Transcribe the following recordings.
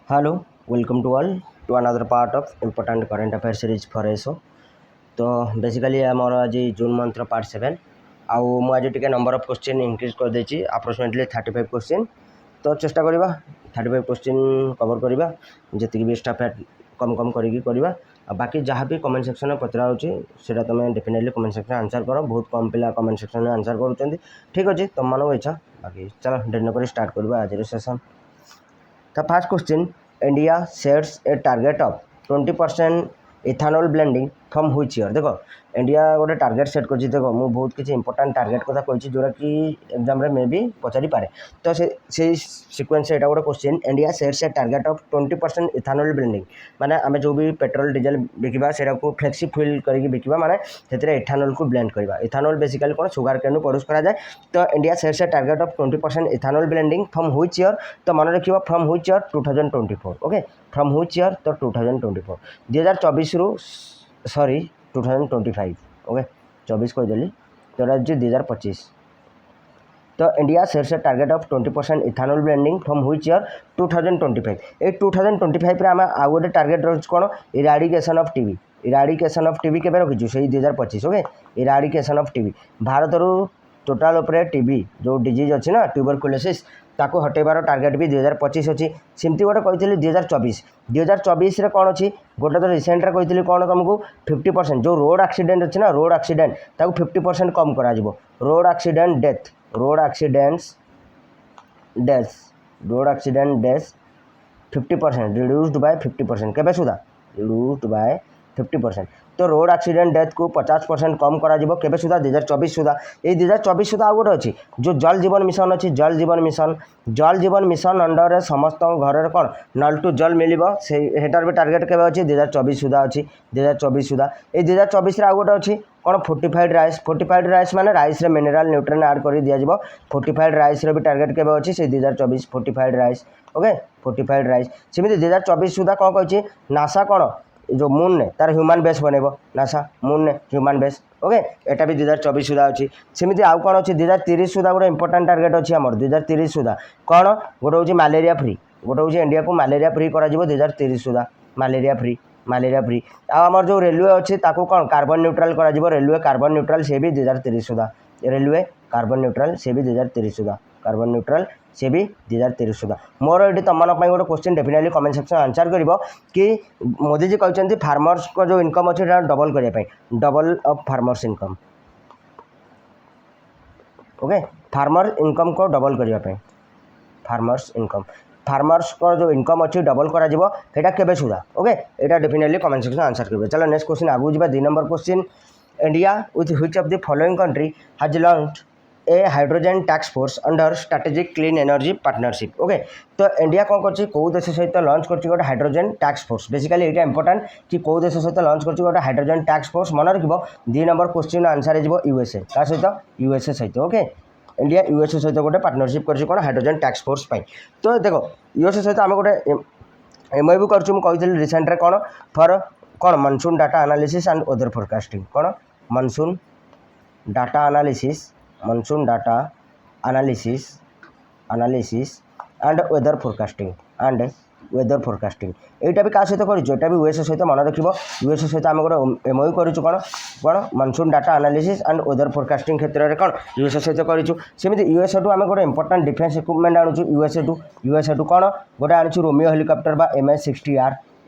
Hello, welcome to all to another part of important current affair series for SO. तो basically आमर आज June मंथर part 7 आउ मुझे टी नंबर ऑफ क्वेश्चन इंक्रीज कर देची अप्रोक्सीमेटली 35 क्वेश्चन। तो चेष्टा करवा 35 क्वेश्चन कवर करवा जी भी स्टाफ कम कम करवा बाकी जहाँ भी कमेंट सेक्शन में पचरा होता तुम डेफिनेटली कमेंट सेक्शन आंसर कर। बहुत कम पिला कमेंट सेक्शन में आंसर करुँच। ठीक अच्छे तुम मान इच्छा बाकी चलो डेरी नक स्टार्ट करवा आज session. The first question, India sets a target of 20% ethanol blending from which year? देखो इंडिया गोटे टार्गेट सेट कर देखो मुझे बहुत किसी इंपोर्टां टार्गेट कथा कही जोटा कि एग्जाम रे मे भी पचारि पारे। तो से सीक्वेंस एटा गोटे question India sets a target of 20% ethanol blending माने आमे जो भी पेट्रोल डीजल बिकिबा सेटा को फ्लेक्सी फ्यूल करके बिकिबा माने सेतरे इथानोल को ब्लेंड करबा। इथानोल बेसिकली कोन सुगर केन प्रोड्यूस करा जाए। तो India sets a target of 20% ethanol blending from which year? तो मन रखिबा from which year 2024। Okay from which year तो 2024 2024 रु सॉरी 2025 ओके 24 कहदेली तो 2025। तो India sets a target of 20% ethanol blending from which year 2025। ए 2025 रे आम आउ गोटे टार्गेट रही कौन eradication of TB. Eradication of TB केबे रखिछु से 2025 okay eradication of TB Bharat रू टोटाल उपरे टीबी जो डिजीज अच्छी ना ट्यूबरकुलोसिस ताको हटेबार टार्गेट भी 2025 अच्छी। सेमती गोटे कही 2024 रे कौन अच्छी गोटे तो रिसेंटरे कही कौन तुमको 50% जो रोड एक्सीडेंट अच्छी ना रोड एक्सीडेंट ताको 50% कम करा road accident death road accidents road accident death 50% reduced by 50% केबे सुधा रिड्यूस्ड बाय 50%। तो रोड एक्सीडेंट डेथ को 50% कम करा केबे सुधा 2024 सुधा। ये 2024 सुधा आउ गोटे अच्छी जो जल जीवन मिशन अच्छी जल जीवन मिशन अंडर समस्त घर कौन नल टू जल मिल सेटार भी टार्गेट केबे अच्छी 2024 सुधा अच्छी 2024 सुधा। ये 2024 आउ गोटे अच्छी कौन फोर्टिफाइड राइस माने राइस रे मिनरल न्यूट्रिएंट ऐड कर दिया। फोर्टिफाइड राइस रे भी टार्गेट केबे अच्छी से 2024 fortified rice okay fortified rice. सेमती 2024 सुधा कौन कही नासा कौन जो मून ने तार ह्यूमन बेस बनइब नासा मून ने ह्यूमन बेस ओके एटा भी 2024 सुधा अच्छी। सेमती आउ कौन अच्छी 2030 सुधा गोटे इंपोर्टां टार्गेट अच्छी आमर 2030 सुधा कौन गोटे हूँ मालेरिया फ्री गोटे हूँ इंडिया को मालेरिया फ्री कर 2030 सुधा मालेरिया फ्री आमर जो रेलवे अच्छी ताको कौन कार्बन न्यूट्रल कर रेलवे कार्बन न्यूट्रल से भी 2030 सुधा रेलवे कार्बन न्यूट्रल से भी 2030 सुधा कार्बन न्यूट्रल से भी 2030 सुधा। मोर ये तुम गोटे question definitely comment section answer कर कि मोदी जी कहते फार्मर्स को जो इनकम अच्छे डबल करने double of farmers income okay farmer income को डबल करने फार्मर्स को जो इनकम अच्छी डबल करा केबे सुधा ओके यहाँ डेफिनेटली कमेंट सेक्शन आंसर करेंगे। चलो नेक्स्ट क्वेश्चन आगू जा 2 number question India with which of the following country has launched A hydrogen task force under strategic clean energy partnership okay. तो इंडिया कौन कर कौ देश सहित लॉन्च कर गोटे हाइड्रोजन टास्क फोर्स बेसिकली यहाँ इंपोर्टां कि कौ देश सहित लॉन्च कर गोटे हाइड्रोजन टास्क फोर्स मन रख 2 नंबर क्वेश्चन आंसर हो यूएसए का सहित यूएसए सहित ओके इंडिया यूएसए सहित गोटे पार्टनरशिप कर कौन हाइड्रोजन टास्क फोर्स पाई। तो देख यूएसए सहित आम गोटे एमओयू करी रिसेंटरे कौन फॉर कौन monsoon data analysis and weather forecasting कौन monsoon data analysis and weather forecasting यहाँ भी क्या सहित कर यूएसए सहित मन रख यूएसए सहित आम गोटे एमओयू करूँ कौन monsoon data analysis and weather forecasting क्षेत्र में कौन यूएसए सहित करूँ। सेमती यूएसए टू आम गोटे इंपोर्टां डिफेन्स इक्विपमेंट आणुचु यूएसए टू कौन गोटे आणुचु रोमियो हेलिकॉप्टर बा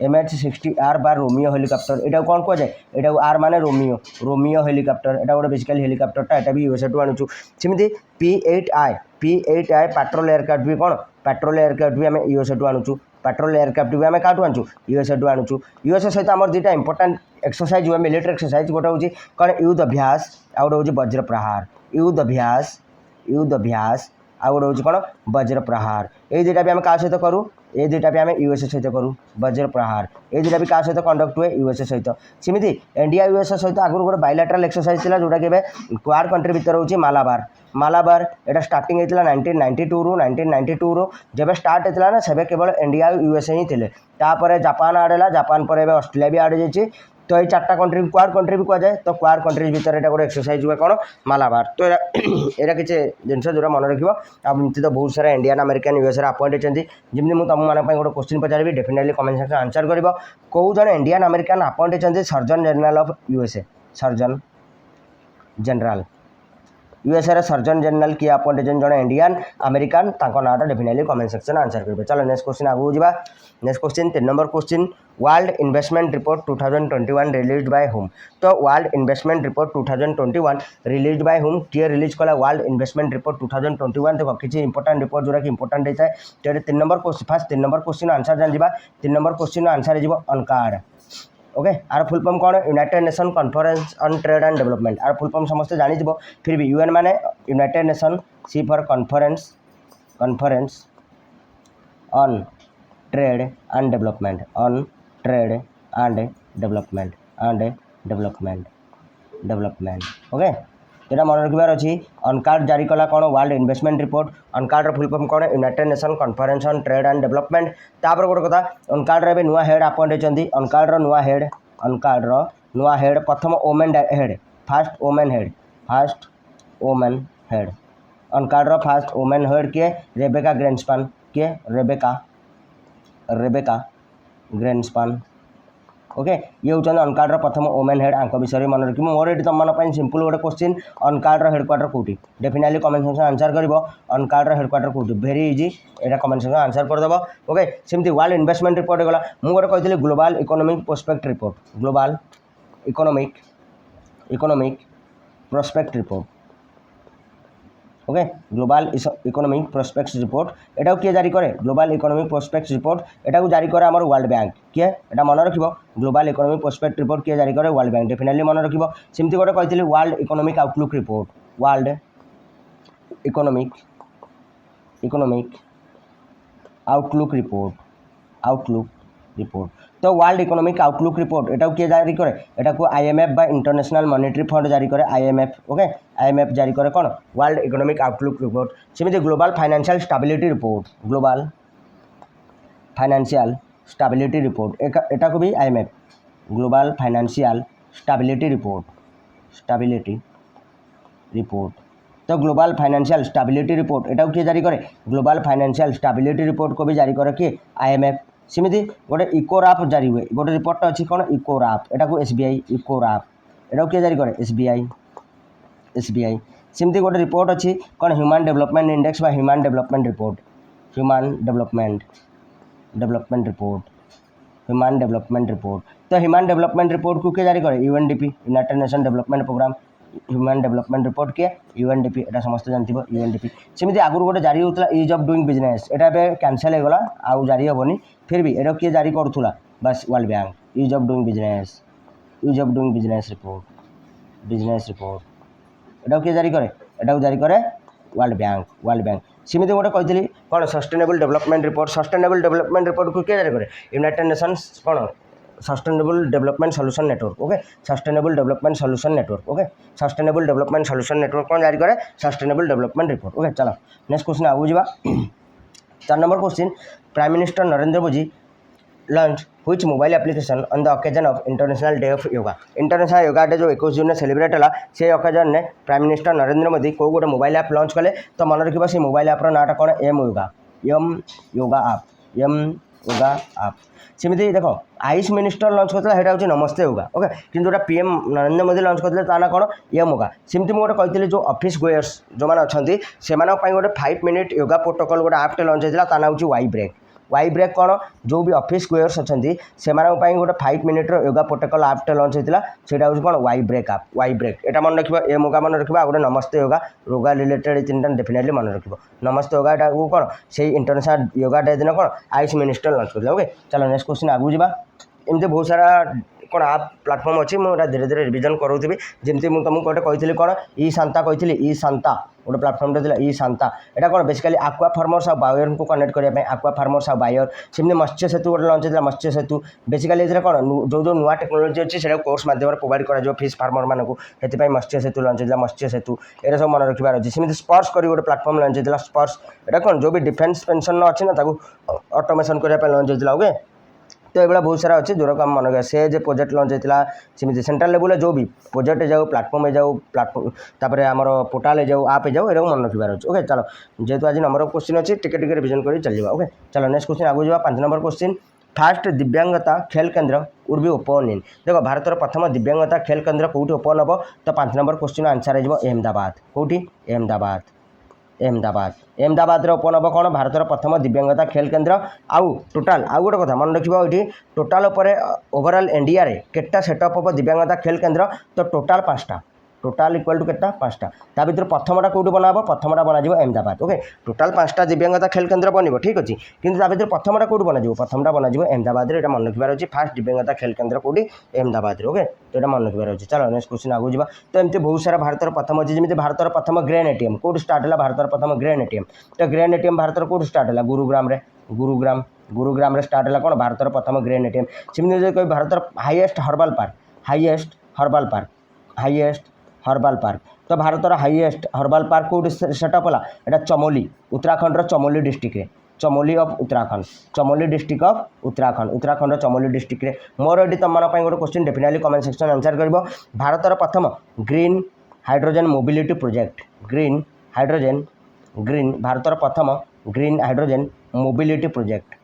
MH-60R बा रोमियो हेलिकॉप्टर यहाँ कौन कहुए यहाँ आर माने रोमियो हेलिकॉप्टर यहाँ गोटे बेसिकली हेलिकॉप्टरटा यहाँ भी यूएसए टू आणुचु। सेमती P8I पेट्रोल एयरक्राफ्ट भी कौन पेट्रोल एयरक्राफ्ट भी आम यूएसए टू आणुचु पेट्रोल एयरक्राफ्ट भी आम क्या आणुचु यूएसए टू आणुचु। यूएसए सहित आम 2टा इंपोर्टां एक्सरसाइज हुए मिलिटरी एक्सरसाइज गोटे हूँ कौन युद्ध अभ्यास आ गोटे हूँ वज्र प्रहार युद्ध अभ्यास आ गोटे हूँ कौन वज्र प्रहार ये 2टा भी आम क्या सहित करूँ ये 2टा भी आम यूएसए सहित करूँ वज्र प्रहार ये 2टा भी क्या सहित कंडक्ट हुए यूएसए सहित। सेमती इंडिया यूएसए सहित आगुरी गोटे बायलैटराल एक्सरसाइज था जोटा कि क्वाड कंट्री भितर हूँ मालाबार यहाँ स्टार्टिंग होता 1992 रू जब स्टार्ट होता ना से केवल इंडिया यूएसए ही थे तापर जापान आड है जापान पर ऑस्ट्रेलिया भी आड जाइए तो ये 4टा कंट्री क्वाड कंट्री भी कहुए तो क्वाड कंट्रीज भितर यहाँ गोटे एक्सरसाइज हुए कौन मालाबार तो यहाँ किसी जिन जो मन रखी तो बहुत सारा इंडियन अमेरिकन यूएसए अपॉइंट होती जमी मुझे तुम मैं गोटे क्वेश्चन पचारि डेफिनेटली कमेंट सेक्शन आंसर कर कौ जन इंडियन अमेरिकन अपॉइंट होती surgeon general of USA surgeon general USA surgeon general किए अपॉइंट होती जन इंडियन अमेरिकन ना डेफिनेटली कमेंट सेक्शन आंसर करेंगे चलो नेक्स्ट क्वेश्चन आगू जा next question 3 number question world investment report 2021 released by whom तो world investment report 2021 released by whom किए रिलीज कला वर्ल्ड इन्वेस्टमेंट रिपोर्ट 2021 देखो किसी इंपोर्टेंट रिपोर्ट जोटा कि इंपोर्टेंट होता है तो 3 number question first 3 number question answer जान जा 3 नंबर क्वेश्चन आंसर हो अनकार्ड ओके आर फुल फॉर्म कौन united nation conference on trade and development आर फुल फॉर्म समस्त जानी फिर भी यूएन माने united nation C for conference conference on trade and development on trade and development development okay यहाँ मन रखार अच्छी अनकार्ड जारी कला कौन world investment report UNCTAD full form कौन united nation conference on trade and development तापर गोटे कथा अनकार्ड नुआ हेड अपॉइंट होती अनकार्ड नुआ हेड प्रथम women head first women head UNCTAD first women head किए रेबेका ग्रेन्सपान किए रेबेका ग्रेन्सपान ओके ये हूँ अनकार्ड प्रथम वोमेन हेड आंक विषय मन रखी मोर ये तुम मन सिंपल गोटे क्वेश्चन अनकार्ड हेडक्वार्टर कौटी डेफिनेटली कमेंट सेक्शन आंसर कर अनकार्ड हेडक्वार्टर कौटी भेरी इजी यहाँ कमेंट सेक्शन आंसर करदेव ओके सेमती वर्ल्ड इन्वेस्टमेंट रिपोर्ट गला मुझे कही global economic prospect report global economic prospect report okay global economic prospects report एटा किए जारी करे ग्लोबल इकोनॉमिक प्रोस्पेक्ट्स रिपोर्ट एटा को जारी करे आमर वर्ल्ड बैंक किए एटा मन रखिबो ग्लोबल इकोनॉमिक प्रोस्पेक्ट रिपोर्ट किए जारी करे वर्ल्ड बैंक डेफिनेटली मन रखिबो सेमती गोटे कहितली world economic outlook report world economic outlook report तो वर्ल्ड इकोनॉमिक आउटलुक रिपोर्ट एटा किए जारी करे एटा को आईएमएफ बा इंटरनेशनल मॉनेटरी फंड जारी करे आईएमएफ ओके आईएमएफ जारी करे कौन वर्ल्ड इकोनॉमिक आउटलुक रिपोर्ट सेमती global financial stability report global financial stability report एटा को भी IMF global financial stability report तो ग्लोबल फाइनेंशियल स्टेबिलिटी रिपोर्ट एटा को किए जारी करे ग्लोबल फाइनेंशियल स्टेबिलिटी रिपोर्ट को भी जारी करे कि आईएमएफ सेमती गोटे इकोराप जारी हुए गोटे रिपोर्ट अच्छी कौन इकोराप एटा को एसबीआई इकोराप एटा किए जारी करे एसबीआई सेमती गोटे रिपोर्ट अच्छी कौन ह्यूमन डेवलपमेंट इंडेक्स बा human development report human development report तो ह्यूमन डेवलपमेंट रिपोर्ट को किए जारी करे UNDP United Nation development programme human development report किए यूएनडीपी एटा समस्त जानते यूएनडीपी सेमती आगुरी गोटे जारी होता इज ऑफ डूइंग बिजनेस एटा कैंसल हो गला आउ जारी हेनी फिर भी एटा किए जारी करूला बस world bank is of doing business report एटा किए जारी करे एटा को जारी करे वर्ल्ड बैंक सेमती गोटे कही कौन सस्टेनेबल डेवलपमेंट रिपोर्ट को किए जारी करे यूनाइटेड नेशंस कौन sustainable development solution network okay sustainable development solution network okay sustainable development solution network कौन जारी करे सस्टेनेबल डेवलपमेंट रिपोर्ट ओके चलो नेक्स्ट क्वेश्चन आगू जा 4 number question prime minister Narendra Modi launch which mobile application on the occasion of international day of yoga international yoga day जो 21 जून celebrate है से occasion ने प्राइम मिनिस्टर नरेंद्र मोदी कौ गोटे मोबाइल ऐप लॉन्च कले तो मन रखा से मोबाइल ऐप्र नाटा कौन एम योगा आप सेमती देखो आयुष मिनिस्टर लॉन्च करता है हूँ नमस्ते योगा ओके कि जोटा पीएम नरेंद्र मोदी लॉन्च करते ता ना कौन एम योगा सेमती मुझे कही जो ऑफिस गोयर्स जो मैंने अच्छा से गोटे 5 मिनिट योगा प्रोटोकॉल गोटे ऐप्टे लॉन्च होता ता ना हूँ वाई ब्रेक कौन जो भी ऑफिस गोयर्स अच्छा से गोटे 5 मिनिट योगा प्रोटोकॉल ऐप्टे लॉन्च होता है हूँ कौन वाई ब्रेक आप वाई ब्रेक एटा मन रखा एम योगा मन रखा गोटे नमस्ते योगा रिलेटेड 3टा डेफिनेटली मन रखा नमस्ते योगा एटा कौन से इंटरनेशनल योगा डे दिन कौन आयुष मिनिस्टर लॉन्च करते ओके चलो नेक्स्ट क्वेश्चन आगू जा एमती बहुत सारा कौन आप प्लाटफर्म अच्छी मुझे धीरे धीरे रिविजन करूँगी जमी मुझे तुमको गोटे कही कौन ई शांता कही ई शांता गोटे प्लाटफर्म था ई शांता यहाँ कौन बेसिकली आक्वा फार्मर्स और बायर को कनेक्ट करने आक्वा फार्मर्स और बायर सेमती मत्स्य सेतु गोटे लॉन्च होता मत्स्य सेतु बेसिकली ये कौन जो नुआ टेक्नोलोजी अच्छी से कोर्स माध्यम प्रोवाइड कर फिश फार्मर मानक से मत्स्य सेतु लॉन्च होता मत्स्य सेतु यहाँ सब मन रखार अच्छी सेमती स्पर्श कर गोटे प्लाटफर्म लॉन्च होता स्पर्श यहाँ कौन जो भी डिफेन्स पेंशन अच्छी ना ऑटोमेशन करने लॉन्च होता ओके तो तो ये बहुत सारा अच्छे जोर आम मन रखा से जो प्रोजेक्ट लंच होता सेमती सेंट्रल लेवल जो भी प्रोजेक्ट जाऊ प्लाटफर्म जाऊ प्लाटफर्म तापर आम पोर्टाल जाऊ आप जाऊ ये मन रखार अच्छे ओके चलो जेहेतु आज नंबर ऑफ क्वेश्चन अच्छी टिके रिविजन कर चलिए ओके चलो नेक्स्ट क्वेश्चन आगू जा 5 नंबर क्वेश्चन फास्ट दिव्यांगता खेल केन्द्र वुड बी ओपन इन देख भारत प्रथम दिव्यांगता खेल केन्द्र कौटी ओपन हम तो 5 नंबर क्वेश्चन आंसर हो अहमदाबाद कौटी अहमदाबाद अहमदाबाद अहमदाबाद ओपन हम कौन भारत प्रथम दिव्यांगता खेल केन्द्र आउ टोटाल आउ गोटे कथा मन रखिए ये टोटाल ओवरऑल इंडिया रे केटा सेटअप हम दिव्यांगता खेल केन्द्र तो टोटाल 5टा टोटाल इक्वल टू केटा 5टा ता भर प्रथमटा कौटी बना प्रथमटा बना अहमदाबाद ओके टोटाल 5टा दिव्यांगता खेल केन्द्र बन ठीक अच्छे किंतु ता भर प्रथमटा कौटी बना प्रथमटा बना अहमदाबाद ये मन रखार अच्छे फास्ट दिव्यांगता खेल केन्द्र कौटी अहमदाबाद ओके तो यहाँ मन रखार अच्छे चलो नेक्स्ट क्वेश्चन आगू जा तो एमती बहुत सारा भारत प्रथम अच्छे जमी भारत प्रथम ग्रेन एटीएम कौट स्टार्ट है भारत प्रथम ग्रेन एटीएम तो grain ATM Bharat Kaut start है गुरुग्राम रे स्टार्ट है कौन भारत प्रथम ग्रेन एटीएम सेमती कह भारत हाईएस्ट हर्बाल पार्क तो Bharat highest हर्बाल park Kaut setup है यहाँ Chamoli Uttarakhand Chamoli district Chamoli of Uttarakhand Chamoli district of Uttarakhand Chamoli district रे मोर ये तुम गोटे question definitely comment section answer कर भारत प्रथम green hydrogen mobility project green Bharat प्रथम ग्रीन हाइड्रोजन मोबिलिटी प्रोजेक्ट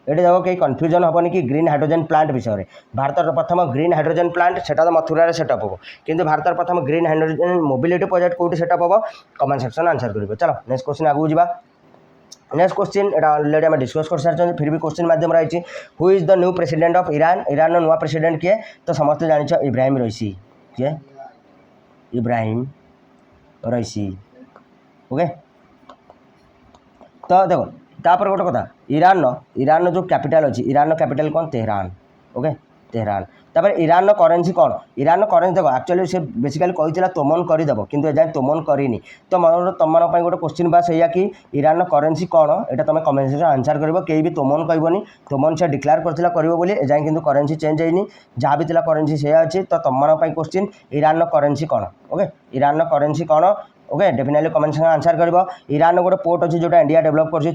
ये देखो कहीं कन्फ्यूजन हेनी कि ग्रीन हाइड्रोजन प्लांट विषय में भारत प्रथम ग्रीन हाइड्रोजन प्लांट सेटा तो मथुरा सेटअप हो किंतु भारत प्रथम ग्रीन हाइड्रोजन मोबिलिटी प्रोजेक्ट कौटी सेटअप हम कमेंट सेक्शन आंसर कर चलो नेक्स्ट क्वेश्चन आगू जा नेक्स्ट क्वेश्चन एटा ऑलरेडी आम डिस्कस कर सारी फिर भी क्वेश्चन माध्यम रही who is the new president of Iran नुआ प्रेसिडेंट किए तो समस्त जान इब्राहिम रईसी किए इब्राहिम रईसी ओके तो देखो तापर गोटे कथा ईरान जो कैपिटल अच्छी ईरान कैपिटल कौन तेहरान ओके तेहरान तापर ईरान करेन्सी कौन ईरान करेन्सी देखो एक्चुअली से बेसिकली कही तोमन करदेव किंतु एजाए तोमन करनी तो मन तुम गोटे क्वेश्चन बास है कि ईरान करेन्सी कौन यहाँ तुम कमेंट सेक्शन आंसर कर कहीं भी तोमन कहबनी तोमन से डिक्लेयर कर एजाए कि करेन्सी चेंज होनी जहाँ भी करेन्सी से अच्छी तो तुम क्वेश्चन ईरान करेन्सी कौन ओके ईरान करेन्सी कौन okay definitely comment section answer कर ईरान गोटे पोर्ट अच्छी जो इंडिया डेभलप कर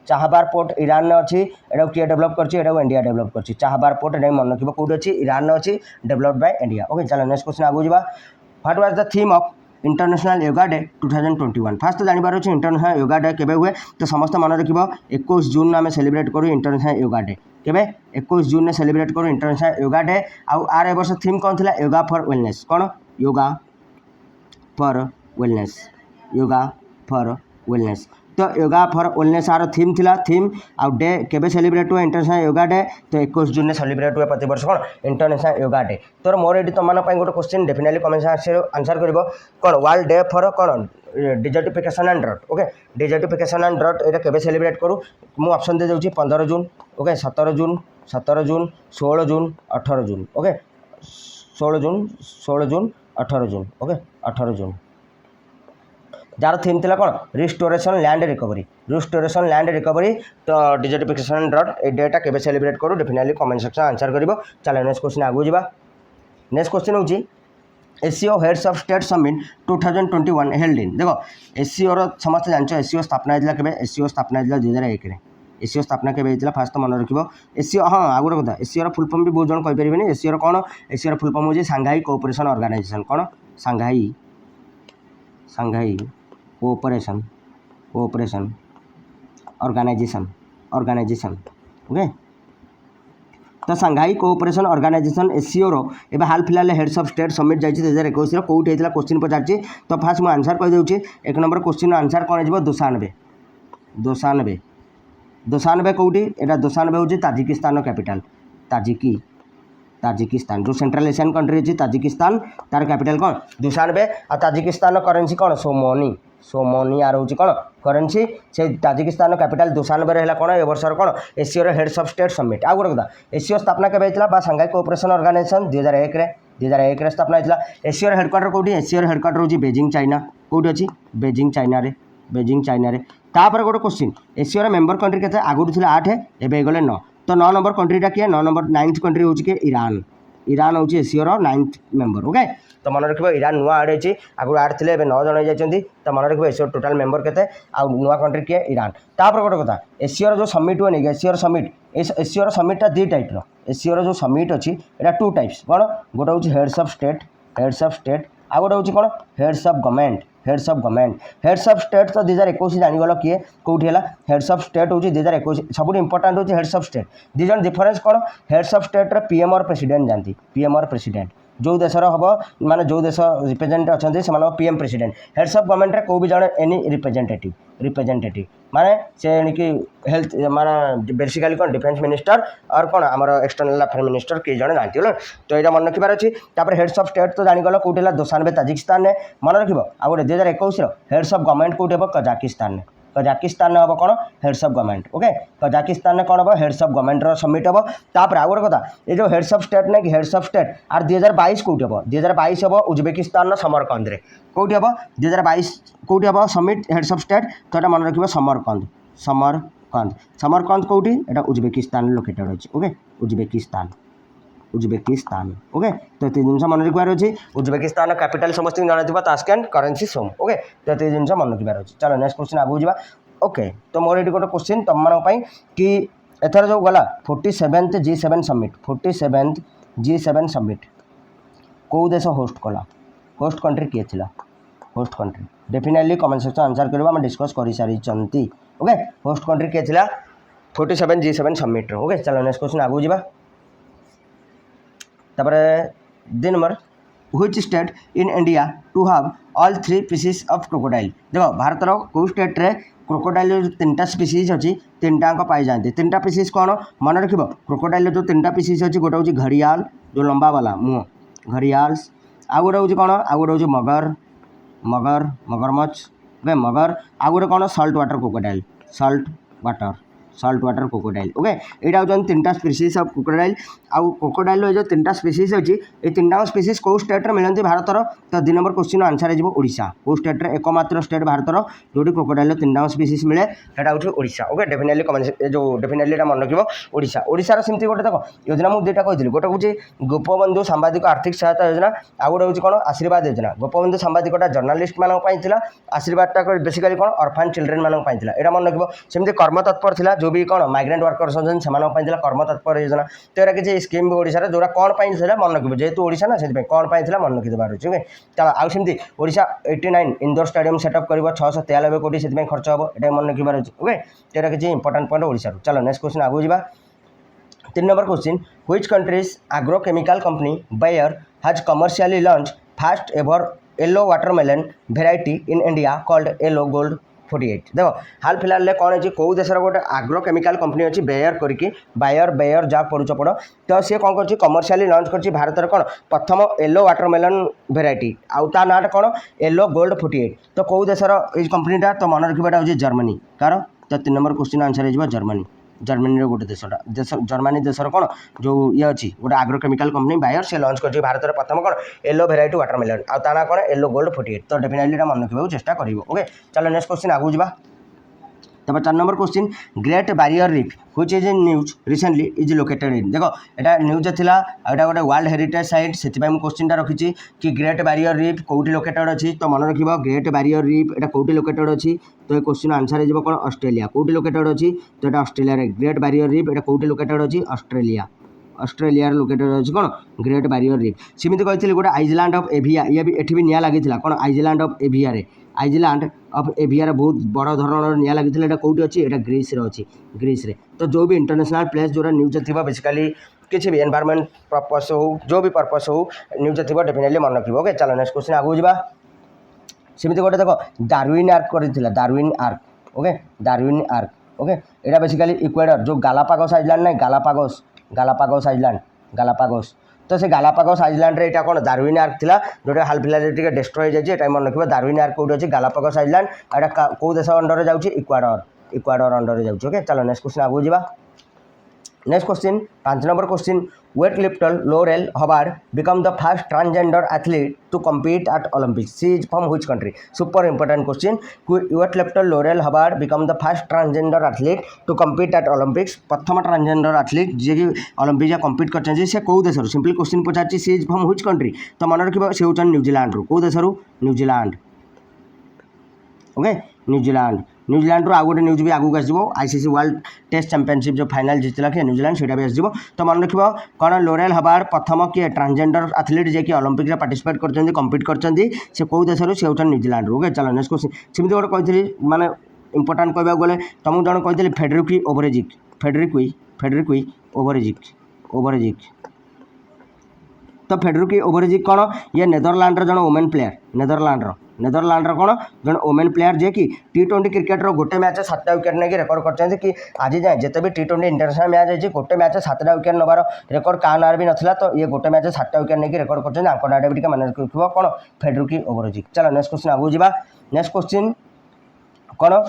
चाहबार पोर्ट ईरान अच्छी एटा किए डेभलप कर इंडिया डेभलप कर चाहबार पोर्ट ये मन रखिए कौट अच्छी ईरान अच्छी डेभलप्ड बाय इंडिया ओके चलो नेक्स्ट क्वेश्चन आगू जा what was the theme of international yoga day 2021 fast तो जानवर अच्छे इंटरनेशनल योगा डे केबे हुए तो समस्त मन रखिए 21 जून आम सेलिब्रेट करूँ इंटरनेशनल योगा डे केबे 21 जून में सेलिब्रेट करूँ international yoga day R A वर्ष थीम कौन थी योगा फॉर वेलनेस कौन योगा फॉर वेलनेस तो योगा फॉर वेलनेस आर थीम थिला थीम आउ डे केबे सेलिब्रेट हुए इंटरनेशनल योगा डे तो 21 जून में सेलिब्रेट हुए प्रति वर्ष कौन इंटरनेशनल योगा डे तो मोर ये तुम गोटे क्वेश्चन डेफिनेटली कमेंट आंसर कर कौन वर्ल्ड डे फॉर कौन desertification and drought okay desertification and drought ये केबे सेलिब्रेट करूँ मुझे ऑप्शन दे दूँ 15 June okay 17 June 16 June 18 June okay 16 June 18 June okay 18 June जार थीम थी कौन रिस्टोरेशन लैंड रिकवरी तो डिजर्टिफिकेशन ड्रॉट ए डेटा केबे सेलिब्रेट करूँ डेफिनेटली कमेंट सेक्शन आंसर कर चलो नेक्स्ट क्वेश्चन आगू जा नेक्स्ट क्वेश्चन हूँ एसीओ heads of state summit 2021 held in देखो एसीओ समस्त जान एसीओ स्थापना होता केबे एसीओ स्थापना होता 2001 एसीओ स्थापना केबे होता फास्ट तो मन रखिए एसीओ हाँ आगु गोटे कथा एसीओ फुल फॉर्म भी बहुत जन कहींपरेंगे एसीओ कौन एसीओ फुल फॉर्म हो सांघाई कोऑपरेशन ऑर्गेनाइजेशन कौन सांघाई कोऑपरेशन ऑर्गेनाइजेशन ओके तो सांघाई कोऑपरेशन ऑर्गेनाइजेशन एसीओ एवं हाल फिलहाल हेड्स ऑफ स्टेट समिट जाइए 2021 कौटी होता क्वेश्चन पचार तो फास्ट मुझे आंसर कहीदे 1 नंबर क्वेश्चन आंसर कौन हो दोसानबे कौटी यहाँ दोसानबे हूँ ताजिकिस्तान कैपिटल ताजिकिस्तान जो सेंट्रल एशियन कंट्री अच्छी ताजिकिस्तान तार कैपिटल कौन दोसानबे आ ताजिकिस्तान करेन्सी कौन सोमोनी आर हूँ कौन करेन्सी से ताजिकिस्तान कैपिटल दोसानबे रहा कौन ए वर्ष कौन ACO heads of state summit आउ गोटे कथा एसीओ स्थापना केबे होता सांघाई कोऑपरेशन ऑर्गेनाइजेशन 2001 स्थापना होता एसीओ हेडक्वार्टर कौटी एसीओ हेडक्वार्टर हूँ बेजिंग चाइना कौटी अच्छी बेजिंग चाइना तापर गोटे क्वेश्चन एसीओ मेंबर कंट्री के आगुरी 8 एवं गले 9 तो 9 नंबर कंट्रीटा किए 9 नंबर 9th कंट्री हूँ कि ईरान ଇରାନ ହେଉଛି ଏସିଓର 9th ମେମ୍ବର। ଓକେ, ତ ମନେ ରଖିବ ଇରାନ ନୂଆ ଆଡ଼ ହେଇଛି, ଆଗରୁ ଆଡ଼ ଥିଲେ ଏବେ 9 ଜଣ ହେଇଯାଇଛନ୍ତି। ତ ମନେ ରଖିବ ଏସିଓର ଟୋଟାଲ ମେମ୍ବର କେତେ, ଆଉ ନୂଆ କଣ୍ଟ୍ରି କିଏ, ଇରାନ। ତାପରେ ଗୋଟେ କଥା, ଏସିଓର ଯେଉଁ ସମିଟ୍ ହୁଏନି କି ଏସିଓର ସମିଟ୍, ଏସିଓର ସମିଟ୍ଟା 2 ଟାଇପ୍ର। ଏସିଓର ଯେଉଁ ସମିଟ୍ ଅଛି ଏଇଟା 2 ଟାଇପ୍ସ। କ'ଣ, ଗୋଟେ ହେଉଛି ହେଡ୍ସ ଅଫ୍ ଷ୍ଟେଟ୍, ଆଉ ଗୋଟେ ହେଉଛି କ'ଣ, heads of government. Heads of state ତ 2021 ଜାଣିଗଲ କିଏ କେଉଁଠି ହେଲା। ହେଡ୍ସ ଅଫ୍ ଷ୍ଟେଟ୍ ହେଉଛି 2021, ସବୁଠୁ ଇମ୍ପୋର୍ଟାଣ୍ଟ ହେଉଛି ହେଡ୍ସ ଅଫ୍ ଷ୍ଟେଟ୍। ଦୁଇ ଜଣ ଡିଫରେନ୍ସ କ'ଣ, ହେଡ୍ସ ଅଫ୍ ଷ୍ଟେଟ୍ରେ ପିଏମ୍ ଅର୍ ପ୍ରେସିଡେଣ୍ଟ ଯାଆନ୍ତି। ପିଏମ୍ ଅର୍ ପ୍ରେସିଡେଣ୍ଟ ଯେଉଁ ଦେଶର ହେବ, ମାନେ ଯେଉଁ ଦେଶ ରିପ୍ରେଜେଣ୍ଟ ଅଛନ୍ତି ସେମାନଙ୍କ ପିଏମ୍ ପ୍ରେସିଡେଣ୍ଟ। ହେଡ୍ସ ଅଫ୍ ଗଭର୍ଣ୍ଣମେଣ୍ଟରେ କେଉଁ ବି ଜଣେ ଏନି ରିପ୍ରେଜେଣ୍ଟେଟିଭ୍ ମାନେ ସେ ଏଣିକି ହେଲ୍ଥ ମାନେ ବେସିକାଲି କ'ଣ ଡିଫେନ୍ସ ମିନିଷ୍ଟର ଅର୍ କ'ଣ ଆମର ଏକ୍ସଟର୍ନାଲ୍ ଆଫେୟାର୍ ମିନିଷ୍ଟର କିଏ ଜଣେ ଜାଣିଥିବ ହେଲା। ତ ଏଇଟା ମନେ ରଖିବାର ଅଛି। ତାପରେ ହେଡ୍ସ ଅଫ୍ ଷ୍ଟେଟ୍ ତ ଜାଣିଗଲ କେଉଁଠି ହେଲା, ଦୋସାନବେ ତାଜିକିସ୍ତାନରେ। ମନେ ରଖିବ ଆଉ ଗୋଟେ 2021ର ହେଡ୍ସ ଅଫ୍ ଗଭର୍ଣ୍ଣମେଣ୍ଟ କେଉଁଠି ହେବ, କଜାକିସ୍ତାନରେ। କଜାକିସ୍ତାନରେ ହେବ କ'ଣ, ହେଡ୍ସ ଅଫ୍ ଗଭର୍ଣ୍ଣମେଣ୍ଟ। ଓକେ, କଜାକିସ୍ତାନରେ କ'ଣ ହେବ, ହେଡ୍ସ ଅଫ୍ ଗଭର୍ଣ୍ଣମେଣ୍ଟର ସମିଟ୍ ହେବ। ତାପରେ ଆଉ ଗୋଟେ କଥା, ଏ ଯେଉଁ ହେଡ୍ସ ଅଫ୍ ଷ୍ଟେଟ୍ ନାହିଁ କି, ହେଡ୍ସ ଅଫ୍ ଷ୍ଟେଟ୍ ଆର୍ 2022 କେଉଁଠି ହେବ, 2022 ହେବ ଉଜବେକିସ୍ତାନର ସମରକନ୍ଦରେ। କେଉଁଠି ହେବ 2022 କେଉଁଠି ହେବ ସମିଟ୍ ହେଡ୍ସ ଅଫ୍ ଷ୍ଟେଟ୍, ତ ଏଇଟା ମନେ ରଖିବ ସମରକନ୍ଦ କେଉଁଠି, ଏଇଟା ଉଜବେକିସ୍ତାନରେ ଲୋକେଟେଡ୍ ଅଛି। Okay, Uzbekistan. ଓକେ, ତ ଏତିକି ଜିନିଷ ମନେ ରଖିବାର ଅଛି। ଉଜବେକିସ୍ତାନ କ୍ୟାପିଟାଲ ସମସ୍ତଙ୍କୁ ଜଣାଥିବ ତାସ୍କେଣ୍ଟ, କରେନ୍ସି ସୋମ୍। ଓକେ, ତ ଏତିକି ଜିନିଷ ମନେ ରଖିବାର ଅଛି। ଚାଲ ନେକ୍ସଟ କ୍ୱେଶ୍ଚିନ୍ ଆଗକୁ ଯିବା। ଓକେ, ତ ମୋର ଏଠି ଗୋଟେ କ୍ୱେଶ୍ଚିନ୍ ତୁମମାନଙ୍କ ପାଇଁ କି ଏଥର ଯେଉଁ ଗଲା 47th G7 summit, 47th G7 summit କେଉଁ ଦେଶ ହୋଷ୍ଟ କଲା, ହୋଷ୍ଟ କଣ୍ଟ୍ରି କିଏ ଥିଲା, host country definitely comment section answer କରିବା, ଆମେ ଡିସ୍କସ୍ କରିସାରିଛନ୍ତି। ଓକେ, ହୋଷ୍ଟ କଣ୍ଟ୍ରି କିଏ ଥିଲା 47 G7 ସମିଟ୍ର। ଓକେ, ଚାଲ ନେକ୍ସଟ କ୍ୱେଶ୍ଚିନ୍ ଆଗକୁ ଯିବା। ତାପରେ 2 ନମ୍ବର, which state in India to have all 3 species of crocodile. ଦେଖ ଭାରତର କେଉଁ ଷ୍ଟେଟ୍ରେ କ୍ରୋକୋଡାଇଲ୍ର ଯେଉଁ 3ଟା ସ୍ପିସିସ୍ ଅଛି 3ଟାଙ୍କ ପାଇଯାଆନ୍ତି। 3ଟା ସ୍ପିସିସ୍ କ'ଣ ମନେ ରଖିବ, କ୍ରୋକୋଡାଇଲ୍ର ଯେଉଁ 3ଟା ସ୍ପିସିସ୍ ଅଛି, ଗୋଟେ ହେଉଛି ଘଡ଼ିଆଲ ଯେଉଁ ଲମ୍ବା ବାଲା ମୁହଁ ଘଡ଼ିଆଲ୍ସ, ଆଉ ଗୋଟେ ହେଉଛି କ'ଣ, ଆଉ ଗୋଟେ ହେଉଛି ମଗରମଛ ମଗର, ଆଉ ଗୋଟେ କ'ଣ salt water crocodile, salt water crocodile. Okay, ଏଇଟା ହେଉଛନ୍ତି 3ଟା ସ୍ପିସିସ୍ ଅଫ୍ କ୍ରୋକୋଡାଇଲ୍। ଆଉ କ୍ରୋକୋଡାଇଲ୍ର ଏ ଯେଉଁ 3ଟା ସ୍ପିସିସ୍ ଅଛି, এই 3ଟାଙ୍କ ସ୍ପିସିସ୍ କେଉଁ ଷ୍ଟେଟ୍ରେ ମିଳନ୍ତି ଭାରତର, ତ 2 ନମ୍ବର କ୍ୱେଶ୍ଚିନ୍ର ଆନ୍ସର୍ ହେଇଯିବ ଓଡ଼ିଶା। କେଉଁ ଷ୍ଟେଟ୍ରେ, ଏକମାତ୍ର ଷ୍ଟେଟ୍ ଭାରତର ଯେଉଁଠି କ୍ରୋକୋଡାଇଲ୍ର 3ଟାଙ୍କ ସ୍ପିସିସ୍ ମିଳେ ସେଇଟା ହେଉଛି ଓଡ଼ିଶା। ଓକେ, ଡେଫିନେଟଲି ଡେଫିନେଟଲି ଏଇଟା ମନେ ରଖିବ ଓଡ଼ିଶା। ଓଡ଼ିଶାର ସେମିତି ଗୋଟେ ଦେଖ ଯୋଜନା ମୁଁ 2ଟା କହିଥିଲି, ଗୋଟେ ହେଉଛି ଗୋପବନ୍ଧୁ ସାମ୍ବାଦିକ ଆର୍ଥିକ ସହାୟତା ଯୋଜନା, ଆଉ ଗୋଟେ ହେଉଛି କ'ଣ ଆଶୀର୍ବାଦ ଯୋଜନା। ଗୋପବନ୍ଧୁ ସାମ୍ବାଦିକଟା ଜର୍ଣ୍ଣାଲିଷ୍ଟମାନଙ୍କ ପାଇଁ ଥିଲା, ଆଶୀର୍ବାଦଟା ବେସିକାଲି କ'ଣ ଅର୍ଫାନ୍ ଚିଲଡ୍ରେନ୍ମାନଙ୍କ ପାଇଁ ଥିଲା। ଏଇଟା ମନେ ରଖିବ। ସେମିତି କର୍ମତତ୍ପର ଥିଲା, ଯେଉଁ ବି କ'ଣ ମାଇଗ୍ରାଣ୍ଟ ୱାର୍କର୍ସ ଅଛନ୍ତି ସେମାନଙ୍କ ପାଇଁ ଥିଲା କର୍ମତତ୍ପର ଯୋଜନା। ତ ଏରା କିଛି ସ୍କିମ୍ ବି ଓଡ଼ିଶାର ଯେଉଁଟା କ'ଣ ପାଇଁ ଥିଲା ମନେ ରଖିବ, ଯେହେତୁ ଓଡ଼ିଶା ନା ସେଥିପାଇଁ କ'ଣ ପାଇଁ ଥିଲା ମନେ ରଖିଦେବାର ଅଛି। ଓକେ, ଚାଲ ଆଉ ସେମିତି ଓଡ଼ିଶା 89 ଇନ୍ଦୋର ଷ୍ଟାଡ଼ିୟମ୍ ସେଟଅପ୍ କରିବ, 693 କୋଟି ସେଥିପାଇଁ ଖର୍ଚ୍ଚ ହେବ, ଏଇଟା ମନେ ରଖିବାର ଅଛି। ଓକେ, ଏଇଟା କିଛି ଇମ୍ପୋର୍ଟାଣ୍ଟ ପଏଣ୍ଟ ଓଡ଼ିଶାରୁ। ଚାଲ ନେକ୍ସଟ କ୍ୱେଶ୍ଚିନ୍ ଆଗକୁ ଯିବା। 3 number question, which countries agrochemical company Bayer has commercially launch first ever yellow watermelon variety in India called yellow gold 48। ଦେଖ ହାଲ ଫିଲହାଲରେ କ'ଣ ହେଇଛି, କେଉଁ ଦେଶର ଗୋଟେ ଆଗ୍ରୋକେମିକାଲ କମ୍ପାନୀ ଅଛି ବେୟର କରିକି, ବାୟର ଯାହା ପଡ଼ୁଛ ପଡ଼, ତ ସିଏ କ'ଣ କରୁଛି କମର୍ସିଆଲି ଲଞ୍ଚ କରିଛି ଭାରତରେ କ'ଣ ପ୍ରଥମ ୟେଲୋ ୱାଟରମେଲନ୍ ଭେରାଇଟି, ଆଉ ତା ନାଁଟା କ'ଣ ୟେଲୋ ଗୋଲ୍ଡ 48। ତ କେଉଁ ଦେଶର ଏଇ କମ୍ପାନୀଟା, ତ ମନେ ରଖିବାଟା ହେଉଛି ଜର୍ମାନୀ। କାହାର, ତ 3 ନମ୍ବର କ୍ୱେଶ୍ଚିନ୍ ଆନ୍ସର୍ ହେଇଯିବ ଜର୍ମାନୀ। ଜର୍ମାନୀର ଗୋଟେ ଜର୍ମାନୀ ଦେଶର କ'ଣ ଯେଉଁ ଇଏ ଅଛି ଗୋଟେ ଆଗ୍ରୋକେମିକାଲ କମ୍ପାନୀ ବାୟର, ସେ ଲଞ୍ଚ କରିଛି ଭାରତରେ ପ୍ରଥମ କ'ଣ ୟେଲୋ ଭେରାଇଟି ୱାଟରମେଲନ୍, ଆଉ ତା ନାଁ କ'ଣ ୟେଲୋ ଗୋଲ୍ଡ 48। ତ ଡେଫିନେଟଲି ଏଇଟା ମନେ ରଖିବାକୁ ଚେଷ୍ଟା କରିବ। ଓକେ, ଚାଲ ନେକ୍ସଟ କ୍ୱେଶ୍ଚିନ୍ ଆଗକୁ ଯିବା। তারপর 4 number question, great barrier reef which is in news recently is located in. দেখ এটা নিউজে লা, এটা গোটে ওয়ার্ল্ড হেরিটেজ সাইট, সেপাই মু কোশ্চিনটা রখিছি কি গ্রেট ব্যারিয়ার রিফ কোটি লোকেটেড অছি। তো মনে রাখব গ্রেট ব্যারিয়ার রিফ এটা কোটি লোকেটেড অছি, তো এই কোশ্চিন আনসার হয়ে যাব কোণ অস্ট্রেলিয়া। কোটি লোকেটেড অছি, তো এটা অস্ট্রেলিয়ার গ্রেট ব্যারিয়ার রিফ এটা কোটি লোকেটেড অছি অস্ট্রেলিয়ার লোকেটেড অছি কোণ গ্রেট ব্যারিয়ার রিফ। সেମିତି କହିଥିଲି ଗୋଟେ ଆଇସଲ୍ୟାଣ୍ଡ ଅଫ୍ ଏଭିଆ, ଇଏ ବି ଏଠି ବି ନିଆଁ ଲାଗିଥିଲା କ'ଣ ଆଇସଲ୍ୟାଣ୍ଡ ଅଫ୍ ଏଭିଆରେ, ଆଇସଲ୍ୟାଣ୍ଡ ଅଫ୍ ଏଭିଆରେ ବହୁତ ବଡ଼ ଧରଣର ନିଆଁ ଲାଗିଥିଲା। ଏଇଟା କେଉଁଠି ଅଛି, ଏଇଟା ଗ୍ରୀସ୍ରେ ଅଛି, ଗ୍ରୀସ୍ରେ। ତ ଯେଉଁ ବି ଇଣ୍ଟରନ୍ୟାସନାଲ୍ ପ୍ଲେସ୍ ଯେଉଁଟା ନ୍ୟୁଜ୍ରେ ଥିବ ବେସିକାଲି କିଛି ବି ଏନ୍ଭାରମେଣ୍ଟ ପର୍ପସ୍ ହେଉ ଯେଉଁ ବି ପର୍ପସ୍ ହେଉ ନ୍ୟୁଜ୍ରେ ଥିବ ଡେଫିନେଟଲି ମନେ ରଖିବ। ଓକେ, ଚାଲ ନେକ୍ସଟ କ୍ୱେଶ୍ଚିନ୍ ଆଗକୁ ଯିବା। ସେମିତି ଗୋଟେ ଦେଖ ଡାରୱିନ୍ ଆର୍କ କରିଥିଲା, Darwin arc. Okay, Darwin arc. Okay, ଏଇଟା ବେସିକାଲି ଇକ୍ୱେଡର ଯେଉଁ ଗାଲାପାଗୋସ୍ ଆଇଲ୍ୟାଣ୍ଡ ନାହିଁ, ଗାଲାପାଗୋସ୍ ଆଇଲ୍ୟାଣ୍ଡ, ତ ସେ ଗାଲାପାଗୋସ୍ ଆଇଲ୍ୟାଣ୍ଡରେ ଏଇଟା କ'ଣ ଡାରୱିନ୍ ଆର୍କ ଥିଲା, ଯେଉଁଟା ହାଲଫିଲାରେ ଟିକେ ଡେଷ୍ଟ୍ରୟ ହେଇଯାଇଛି। ଏଇଟା ମନେ ରଖିବ ଡାରୱିନ୍ ଆର୍କ କେଉଁଠି ଅଛି, ଗାଲାପାଗୋସ୍ ଆଇଲ୍ୟାଣ୍ଡ। ଏଇଟା କେଉଁ ଦେଶ ଅଣ୍ଡରରେ ଯାଉଛି, ଇକ୍ୱାଡର ଅଣ୍ଡରରେ ଯାଉଛି। ଓକେ, ଚାଲ ନେକ୍ସଟ କ୍ୱେଶ୍ଚିନ୍ ଆଗକୁ ଯିବା। Next question 5 number question weight lifter Laurel Hubbard become the first transgender athlete to compete at Olympics. She is from which country? Super important question. Weight lifter Laurel Hubbard become the first transgender athlete to compete at Olympics. प्रथम transgender athlete जी कि Olympic compete कर से कौ देश simple question पचार सी is from which country तो मन रखिए सी होचन न्यूजीलैंड रू कौ देश न्यूजीलैंड ओके न्यूजीलैंड रू आउ गोटे न्यूज भी आगू आसो आईसीसी वर्ल्ड टेस्ट चैंपियनशिप जो फाइनल जीतला कि न्यूजीलैंड से भी आसो तो मन रखिए कौन लोरेल हबार्ड प्रथम किए ट्रांसजेंडर एथलीट जे कि ओलंपिक रे पार्टिसिपेट कर कम्पिट कर से कौ देश से होचन न्यूजीलैंड रू ओके चलो नेक्स्ट क्वेश्चन सेमती गोटे कही माने इंपोर्टाट कहवाक गले तुमको जन कही फेडरिकी ओवरेजिक तो फेडरिकी ओवरेजिक कौन ये नेदरलैंड जन वुमेन प्लेयर नेदरलैंड कौन जन वुमेन प्लेयर जे कि T20 क्रिकेट गोटे मैच 7टा विकेट नहीं रेकर्ड कर कि आज जाए जिते भी T20 इंटरनेशनल मैच होती गोटे मैच 7टा विकेट नबार रेकर्ड क्या नार भी नाला तो ये गोटे मैच 7टा विकेट नहीं रेकर्ड कर मैनेज कर कौन फेडरिकी ओवरेजिक चलो नेक्स्ट क्वेश्चन आगू जा नेक्स्ट क्वेश्चन कौन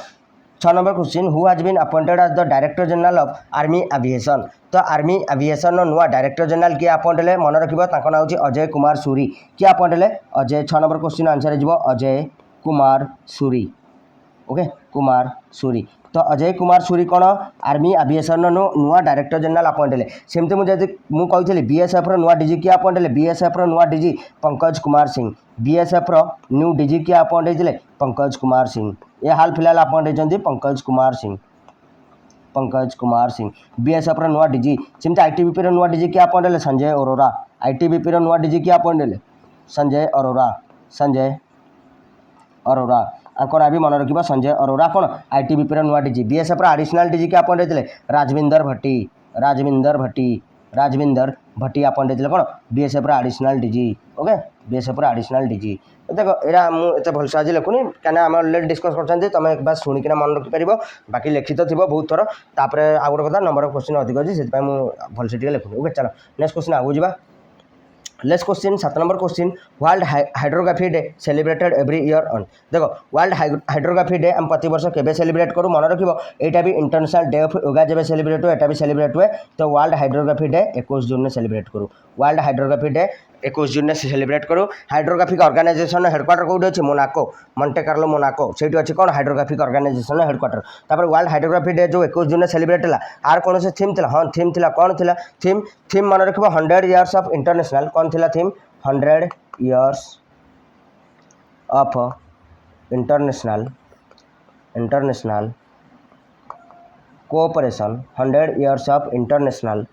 6 number question who has been appointed as the director general of army aviation तो आर्मी एविएशन नुआ डायरेक्टर जनरल किए अपॉइंट हेले मन रखिबो ताको नाम होची अजय कुमार सूरी किए अपॉइंट हेले अजय 6 नंबर क्वेश्चन आंसर हो अजय कुमार सूरी ओके कुमार सूरी तो अजय कुमार सूरी कौन आर्मी एविएशन नुआ डायरेक्टर जनरल अपॉइंट हेले सेमती मुझे मुझे बीएसएफ नुआ डीजी किए अपॉइंट हेले बीएसएफ नुआ DG Pankaj Kumar Singh BSF new DG किए अपॉइंट होते पंकज कुमार सिंह ये हाल फिलहाल अपॉइंट होती पंकज कुमार सिंह बीएसएफ नुआ डीजी सेमती आईटीबीपी नुआ डीजी किए अपॉइंट हेले संजय अरोरा आईटीबीपी नुआ डीजी किए अपॉइंट हेले संजय अरोरा आंकर भी मन रखा संजय अरोरा कौन आईटीबीपी नुआ डीजी बीएसएफ एडिशनल डीजी के अपॉइंट होते राजविंदर भट्टी अपॉइंट होते कौन BSF additional DG okay BSF additional DG देख यहाँ मुझे भलसे आज लिखुनी क्या आम अलरेडी डिस्कस कर तुम एक बार शुणिकिना मन रखिपार बाकी लिखित थी बहुत थर तापर आउ गोटे कथा नंबर ऑफ क्वेश्चन अधिक अच्छी से भलसे लिखुनी ओके चलो नेक्स्ट क्वेश्चन आगू जा let's question 7 number question world hydrography day celebrated every year on देखो वर्ल्ड हाइड्रोग्राफी डे हम प्रति वर्ष केबे सेलिब्रेट करूँ मन रखिबो एटा भी इंटरनेशनल डे ऑफ योगा जब सेलिब्रेट हुए एटा भी सेलिब्रेट हुए तो वर्ल्ड हाइड्रोग्राफी डे 21 जून में सेलिब्रेट करूँ वर्ल्ड हाइड्रोग्राफी डे 21 जून में सेलिब्रेट करूँ हाइड्रोग्राफिक ऑर्गेनाइजेशन हेडक्वार्टर कौटी अच्छी मोनाको मॉन्टे कार्लो मोनाको से अच्छी कौन हाइड्रोग्राफिक ऑर्गेनाइजेशन हेडक्वार्टर तापर वर्ल्ड हाइड्रोग्राफी डे जो 21 जून में सेलिब्रेट है आर कौन से थीम था हाँ थीम था कौन था थीम मन रखिबो 100 इयर्स ऑफ इंटरनेशनल कौन था theme 100 years of international cooperation 100 years of international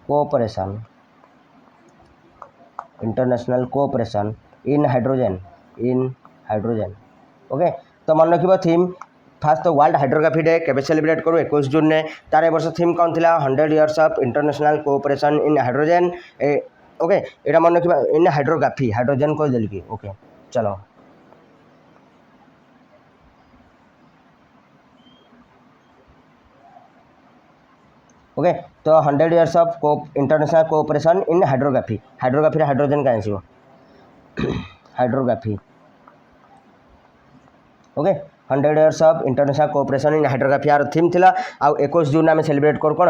cooperation international cooperation in hydrogen okay तो मन रखिबो थीम फास्ट तो वर्ल्ड हाइड्रोग्राफी डे केबे सेलिब्रेट करूँ 21 जून में तार वर्ष थीम कौन था 100 years of international cooperation in hydrogen okay यहाँ मन रखिबा इन हाइड्रोग्राफी हाइड्रोजन कहीदेली कि ओके चलो ओके तो 100 years of international cooperation in hydrography hydrogen का आसो hydrography okay 100 years of international cooperation in hydrography यार थीम थिला आउ 21 जून आम सेलिब्रेट करूँ कौन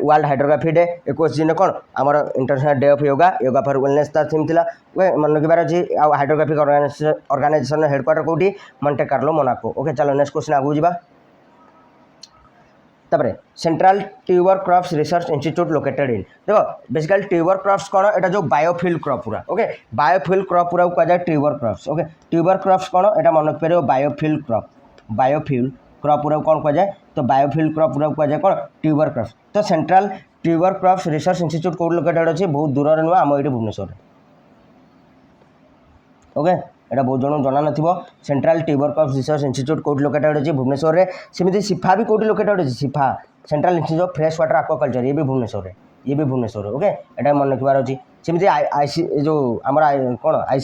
वर्ल्ड हाइड्रोग्राफी डे 21 जून कौन आमर international day of yoga for wellness तार थीम थिला मन रखिबार अच्छी आउ हाइड्रोग्राफिक ऑर्गेनाइजेशन हेडक्वार्टर कौटी मॉन्टे कार्लो मोनाको ओके चलो नेक्स्ट क्वेश्चन आगू जा तापर central tuber crops research institute located in देखो बेसिकली ट्यूबर क्रॉप्स कौन एटा जो बायोफिल क्रॉप पूरा ओके बायोफिल क्रॉप पूरा कह जाए tuber crops okay tuber crops कौन एटा मन रखिपार बायोफिल क्रॉप पूरा कौन कह जाए तो बायोफिल क्रॉप पूरा कह जाए कौन ट्यूबर क्रॉप्स तो central tuber crops research institute कौट लोकेटेड अच्छी बहुत दूर नुआ आम ये भुवनेश्वर ओके एटा बहुत जन जाना नथिबो central tuber crops research institute कौट लोकेटेड अच्छी भुवनेश्वर में सेमती सिफा भी कौटी लोकेटेड अच्छी सिफा central institute of fresh water aquaculture ये भी भुवनेश्वर ओके एटा मन रखिबार अच्छी सेमती आईसी जो आम कौन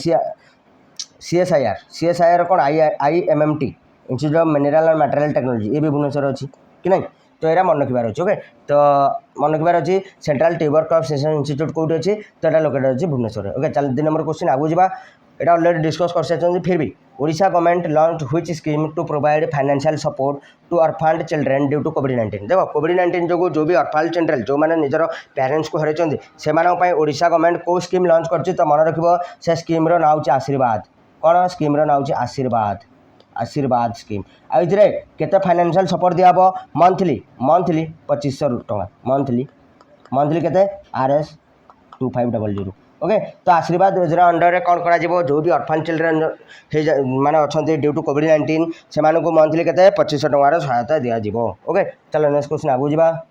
सीएसआईआर कौन IMMT institute of mineral and material technology ये भी भुवनेश्वर अच्छी कि नहीं तो यहाँ मन रखिबार अच्छे ओके तो मन रखिबार अच्छी central tuber crops research institute कौटी अच्छी तो यहाँ लोकेटेड अच्छी भुवनेश्वर ओके चल 2 नंबर क्वेश्चन आगू जा यहाँ ऑलरेडी डिस्कस कर सारी फिर भी Odisha government launch which scheme to provide financial support to orphaned children due to कोविड-19 देखो कोविड-19 जो भी ऑर्फन्ड चिल्ड्रेन जो मैंने निजर पेरेंट्स को हरई से ओडिशा गवर्नमेंट को स्कीम लॉन्च कर तो मन रखिए से स्कीम ना हूँ आशीर्वाद कौन स्कीम ना हूँ आशीर्वाद आशीर्वाद स्कीम आइए केते फाइनेंशियल सपोर्ट दिया मंथली मंथली 2500 टका मंथली मंथली केते RS 2500 ओके तो आशीर्वाद योजना अंडर कौन करा जो भी ऑर्फन चिल्ड्रेन माने अच्छा ड्यू टू कोविड-19 से मंथली केते 2500 टकार सहायता दिया ओके चलो नेक्स्ट क्वेश्चन आगू जा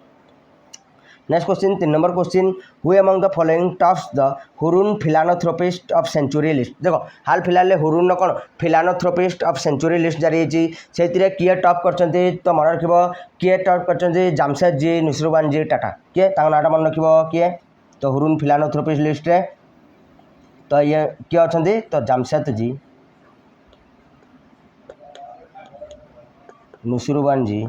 next question 3 number question who among the following tops the Hurun philanthropist of century list देखो हाल फिलहाल हुरुन कौन फिलानथ्रोपिस्ट ऑफ सेंचुरी लिस्ट जारी से किए टॉप करते तो मन रख किए टॉप करते जामशेदजी नुसरुबानजी टाटा किए नाटा मन रख किए तो हुरुन फिलानथ्रोपिस्ट लिस्ट रे तो ये किए अच्छा तो जामशेदजी नुसरुबानजी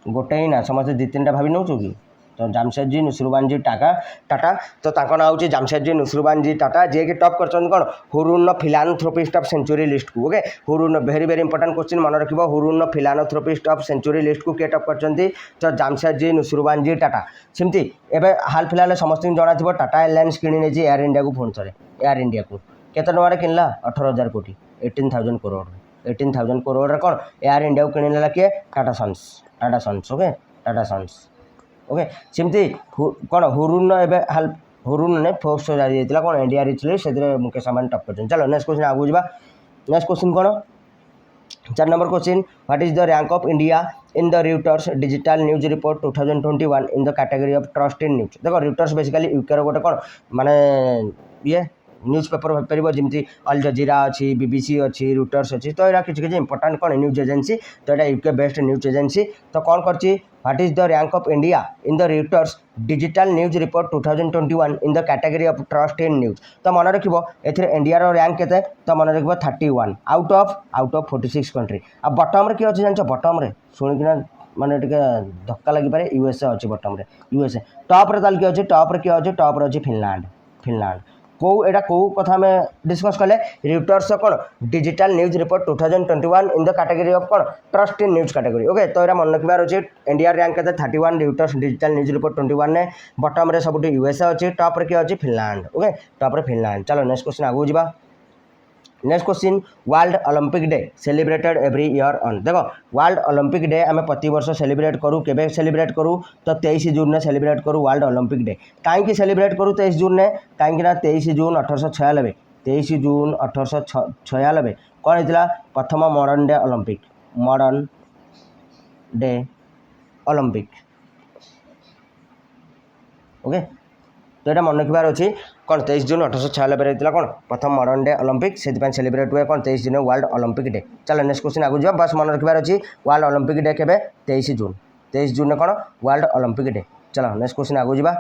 गोटे ही ना समस्त दी तीन भावी नौ कि तो जामशेदजी नुसरुबानजी टाटा तो ना हूँ जामशेदजी नुसरुबानजी टाटा जे कि टॉप कर कौन Hurun philanthropist of century list को okay Hurun very very important question मन रख Hurun philanthropist of century list को किए टॉप कर तो जामशेदजी नुसरुबानजी टाटा सेमती एवं हाल फिलहाल समस्त जना थी टाटा एयरलाइंस किणी एयर इंडिया को फोन थे एयर इंडिया को केते टकर किनला 18,000 कोटी 18,000 करोड़ 18,000 करोड़ कौन एयर इंडिया को किणला किए Tata Sons okay Tata Sons okay सेमती कौन हुरुन एवं हाल हुरुन ने फोक्स जारी होता कौन इंडिया रिचली से मुकेश अंबानी टॉप कर चलो नेक्स्ट क्वेश्चन आगू जा नेक्स्ट क्वेश्चन कौन 4 number question what is the rank of India in the Reuters digital news report 2021 in the category of trust in news देखो रिटर्स बेसिकली यूके गोटे कौन माने ये न्यूज पेपर हो पार जमी अल जजीरा अच्छी BBC अच्छी रूटर्स अच्छी तो यहाँ किसी इंपोर्टाट कौन न्यूज एजेंसी तो यहाँ यूके बेस्ट न्यूज एजेंसी तो कौन कर what is the rank of India in the Reuters digital news report 2021 in the category of trust in news तो मन रख इंडिया रैंक के तो मन रख 31 आउट ऑफ 46 कंट्री आ बटम किए अच्छे जान बटम शुणिकिना माने धक्का लगी पारे USA अच्छी बटम USA टॉप रे किए अच्छे टॉप किए अच्छे टॉप अच्छे फिनलैंड कौ एटा कौ कथा में डिस्कस कले रिटर्स कौन digital news report 2021 in the category of कौन trust in news category okay तो यहाँ मन रखार अच्छे इंडिया रैंक के 31 रिटर्स डिजिटल न्यूज रिपोर्ट 21 ने बटम रे सब USA अच्छी टॉप किए अच्छे फिनलैंड ओके टॉप फिनलैंड चलो नेक्स्ट क्वेश्चन आगू जा next question world Olympic day celebrated every year on देखो वर्ल्ड ओलंपिक डे आम प्रति वर्ष सेलिब्रेट करूँ केबे सेलिब्रेट करूँ तो 23 जून ने सेलिब्रेट करूँ वर्ल्ड ओलंपिक डे कहीं सेलिब्रेट करूँ 23 जून ने कहीं 23 जून 1896 23 जून 1896 कौन होता प्रथम मॉडर्न डे ओलंपिक ओके तो यहाँ मन रखार अच्छी कौन 23 जून 1896 होता कौन प्रथम मॉडर्न डे ओलंपिक से सेलिब्रेट हुए कौन 23 जून वर्ल्ड ओलंपिक डे चलो नेक्स्ट क्वेश्चन आगू जा बस मन रखार अच्छी वर्ल्ड ओलंपिक डे के 23 जून कौन वर्ल्ड ओलंपिक डे चलो नेक्स्ट क्वेश्चन आगू जा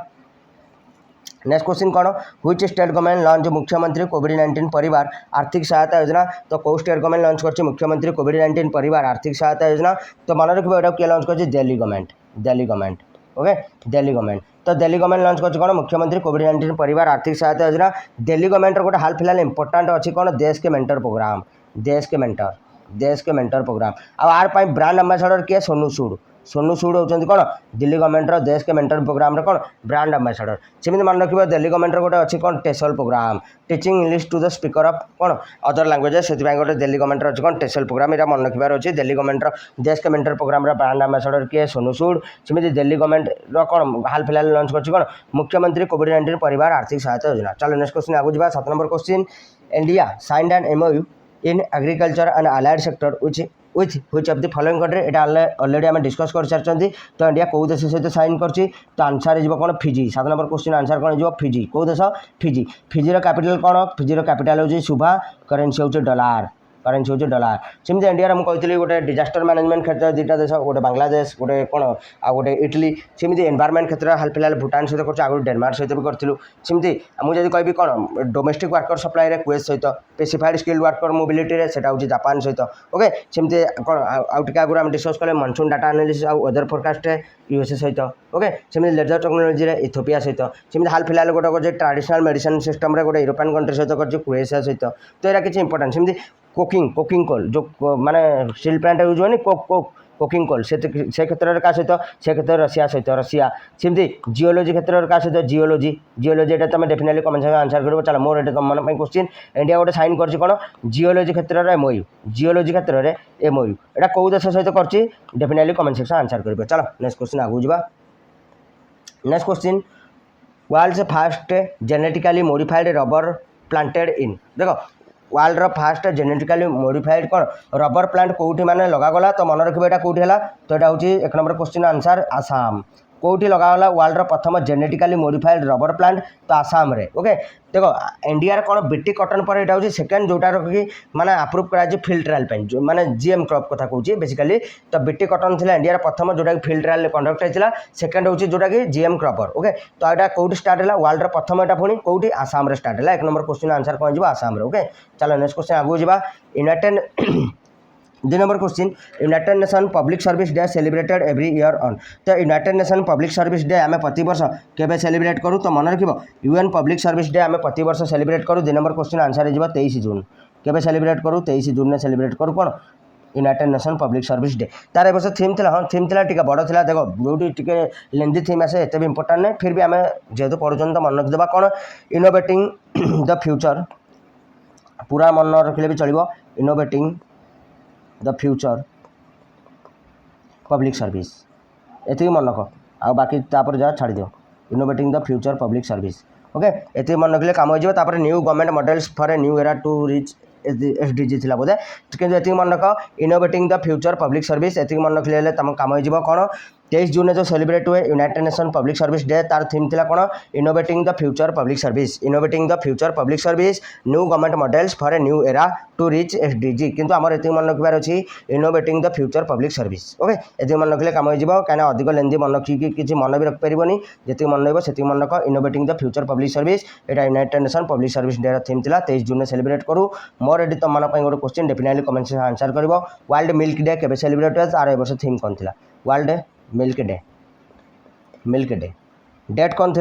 नेक्स्ट क्वेश्चन कौन व्हिच स्टेट गवर्नमेंट लॉन्च मुख्यमंत्री कोविड-19 परिवार आर्थिक सहायता योजना तो कौ स्टेट गवर्नमेंट लॉन्च कर मुख्यमंत्री कोविड-19 परिवार आर्थिक सहायता योजना तो मन रखिए किए लॉन्च कर Delhi government okay Delhi government तो दिल्ली गवर्नमेंट लॉन्च कर कौन मुख्यमंत्री कोविड-19 परिवार आर्थिक सहायता योजना दिल्ली गवर्नमेंट गोटे हाल फिलहाल इंपोर्टाट अच्छी कौन देश के मेंटर प्रोग्राम आर पाई ब्रांड एम्बेसडर किए सोनू सूद होती कौन दिल्ली गवर्नमेंट देश के मेंटर प्रोग्राम रे कौन ब्रांड एम्बेसडर सेमती मन रखिए दिल्ली गवर्नमेंट गोटे अच्छी कौन TESOL programme teaching English to the speaker of कौन अदर लैंग्वेजेस से गोटे दिल्ली गवर्नमेंट अच्छी कौन टेसल प्रोग्राम यहाँ मन रखार अच्छी दिल्ली गवर्नमेंट देश के मेंटर प्रोग्राम ब्रांड एम्बेसडर किए सोनू सूद सेमती दिल्ली गवर्नमेंट कौन हाल फिलहाल लॉन्च कर कौन मुख्यमंत्री कोविड-19 परिवार आर्थिक सहायता योजना चलो नेक्स्ट क्वेश्चन आगू जा 7 number question India signed an MOU in agriculture and allied sector with which of the following country Etah already आम डिस्कस कर सारी तो इंडिया कौ देश सहित साइन कर तो आंसर हो कौन फिजी 7 नंबर क्वेश्चन आंसर कौन हो कौ देश फिजी फिजीर कैपिटल कौन फिजीर कैपिटल हूँ सुभा करेन्सी हूँ डॉलर करेन्सी हूँ डॉलर सेमती इंडिया मुझे कहती गोटे डिजास्टर मैनेजमेंट क्षेत्र दुईटा देश गोटे बांग्लादेश गोटे कौन आ गोटे इटली सेमती एनवायरमेंट क्षेत्र हाल फिलहाल भूटान सहित कर आगुरी डेनमार्क सहित भी करूँ सेमती मुझे कहि कौन डोमेस्टिक वर्कर सप्लाई कुवेत सहित स्पेसिफाइड स्किल्ड वर्कर मोबिलिटी से जापान सहित ओके सेमती कौन आगे आगुरी आम डिस्कस कले मनसून डाटा एनालिसिस आ वेदर फोरकास्ट यूएसए सहित ओके सेमती लेजर टेक्नोलोजी इथियोपिया सहित सेमती हाल फिलहाल गोटे ट्रेडिशनल मेडिसिन सिस्टम रे गोटे यूरोपियन कंट्री सहित कर क्रोएशिया सहित तो यहाँ किसी इंपोर्टेंट सेमती कोकिंग कोल जो माने स्टील प्लांट यूज होनी कोकिंग कोल से क्षेत्र में क्या सहित से क्षेत्र रशिया सहित रशिया सेमती जियोलॉजी क्षेत्र में क्या सहित जियोलॉजी एटा तुम डेफिनेटली कमेंट सेक्शन आंसर करो चलो मोर एटा तुम मन क्वेश्चन इंडिया गोटे साइन कर कौन जियोलॉजी क्षेत्र में एमओयू जियोलॉजी क्षेत्र में एमओयू एटा कौ देश सहित कर डेफिनेटली कमेंट सेक्शन आंसर कर चलो नेक्स्ट क्वेश्चन आगू जा next question world fast genetically modified rubber planted in देखो वर्ल्ड फास्ट जेनेटिकली मॉडिफाइड कौन रबर प्लांट कौटी माने लगागला तो मन रखिए यहाँ कौटी है तो यहाँ हूँ एक नंबर क्वेश्चन आंसर आसाम कौटी लगागला वर्ल्ड प्रथम जेनेटिकली मॉडिफाइड रबर प्लांट तो आसाम रे ओके देखो इंडिया कौन बीटी कटन पर यहाँ हूँ सेकेंड जोटा कि माने अप्रूव कर फिल्ड ट्रायल माने जीएम क्रॉप कथा कहूँ बेसिकली तो बीटी कटन थी इंडिया प्रथम जोटा कि फिल्ड ट्रायल कंडक्ट होता सेकेंड हूँ जोटा कि जीएम क्रॉपर ओके तो यहाँ कौटी स्टार्ट है वर्ल्ड प्रथम यहाँ पुणी कौटी आसाम स्टार्ट है एक नंबर क्वेश्चन आंसर कौन जी आसाम रे ओके चलो नेक्स्ट क्वेश्चन आगू जा united 2 number question united nation public service day celebrated every year on तो united nation public service day आम प्रति वर्ष केबे सेलिब्रेट करूँ तो मन रखिब यूएन पब्लिक सर्विस डे आम प्रति वर्ष सेलिब्रेट करूँ 2 नंबर क्वेश्चन आंसर हो 23 जून केबे सेलिब्रेट करूँ 23 जून में सेलिब्रेट करूँ कौन united nation public service day तार ए वर्ष थीम था हाँ थीम था टी बड़ था देखो जो टी लेंदी थीम आसे एत भी इंपोर्टाट नहीं फिर भी आम जेहेतु पढ़ुन तो मन रखिदेवा कौन इनोवेटिंग द फ्यूचर पूरा मन रखिले भी चलो innovating the future public service ये मन रख आ बाकी तापर जा छाड़ दियो innovating the future public service okay ये मन रखिले काम हो new government models for a new era to reach SDG थी बोधे कि मन रख innovating the future public service ये मन रखिले तुम काम हो कौन 23 जून जो सेलिब्रेट हुए United nation public service day तार थीम थिला कौन innovating the future public service public service new government models for a new era to reach SDG किंतु आमर ये मन रखार अच्छी innovating the future public service okay ये मन रखिले काम हो कहीं अधिक लेंदी मन रखिकी किसी मन भी रखिपारे जी मन रही मन रख innovating the future public service यहाँ united nation public service day theme थिला 23 जून में सेलिब्रेट करूँ मोर ये तुम गोटे question definitely comment section answer कर वर्ल्ड मिल्क डे केबे सेलिब्रेट हुए तार ए वर्ष थीम कौन थी वर्ल्ड मिल्क डे डेट कौन थी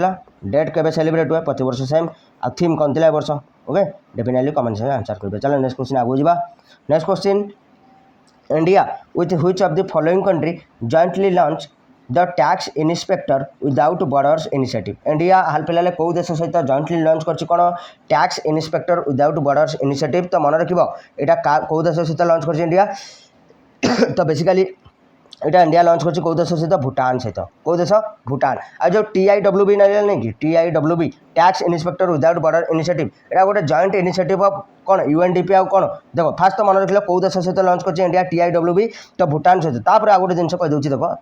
डेट केबे सेलिब्रेट हुए प्रति वर्ष सेम आ थीम कौन थी वर्ष okay definitely comment section answer करेंगे चलो नेक्स्ट क्वेश्चन आगू जा next question India with which of the following country jointly launch the tax inspector without borders initiative India हाल फिलहाल कौ देश सहित जॉइंटली लॉन्च कर कौन tax inspector without borders initiative तो मन रखिब यहाँ कौ देश सहित लॉन्च कर इंडिया तो बेसिकली यहाँ इंडिया लॉन्च कर कौ देश सहित भूटान सहित कौ देश भूटान आ जो TIWB नहीं कि TIWB tax inspector without border initiative यहाँ गोटे जॉइंट इनिशिएटिव ऑफ कौन UNDP आ कौन देखो फास्ट तो मन रखिले कौ देश सहित लॉन्च कर इंडिया TIWB तो भूटान सहित तापर आ गोटे जिन कहीदे देखो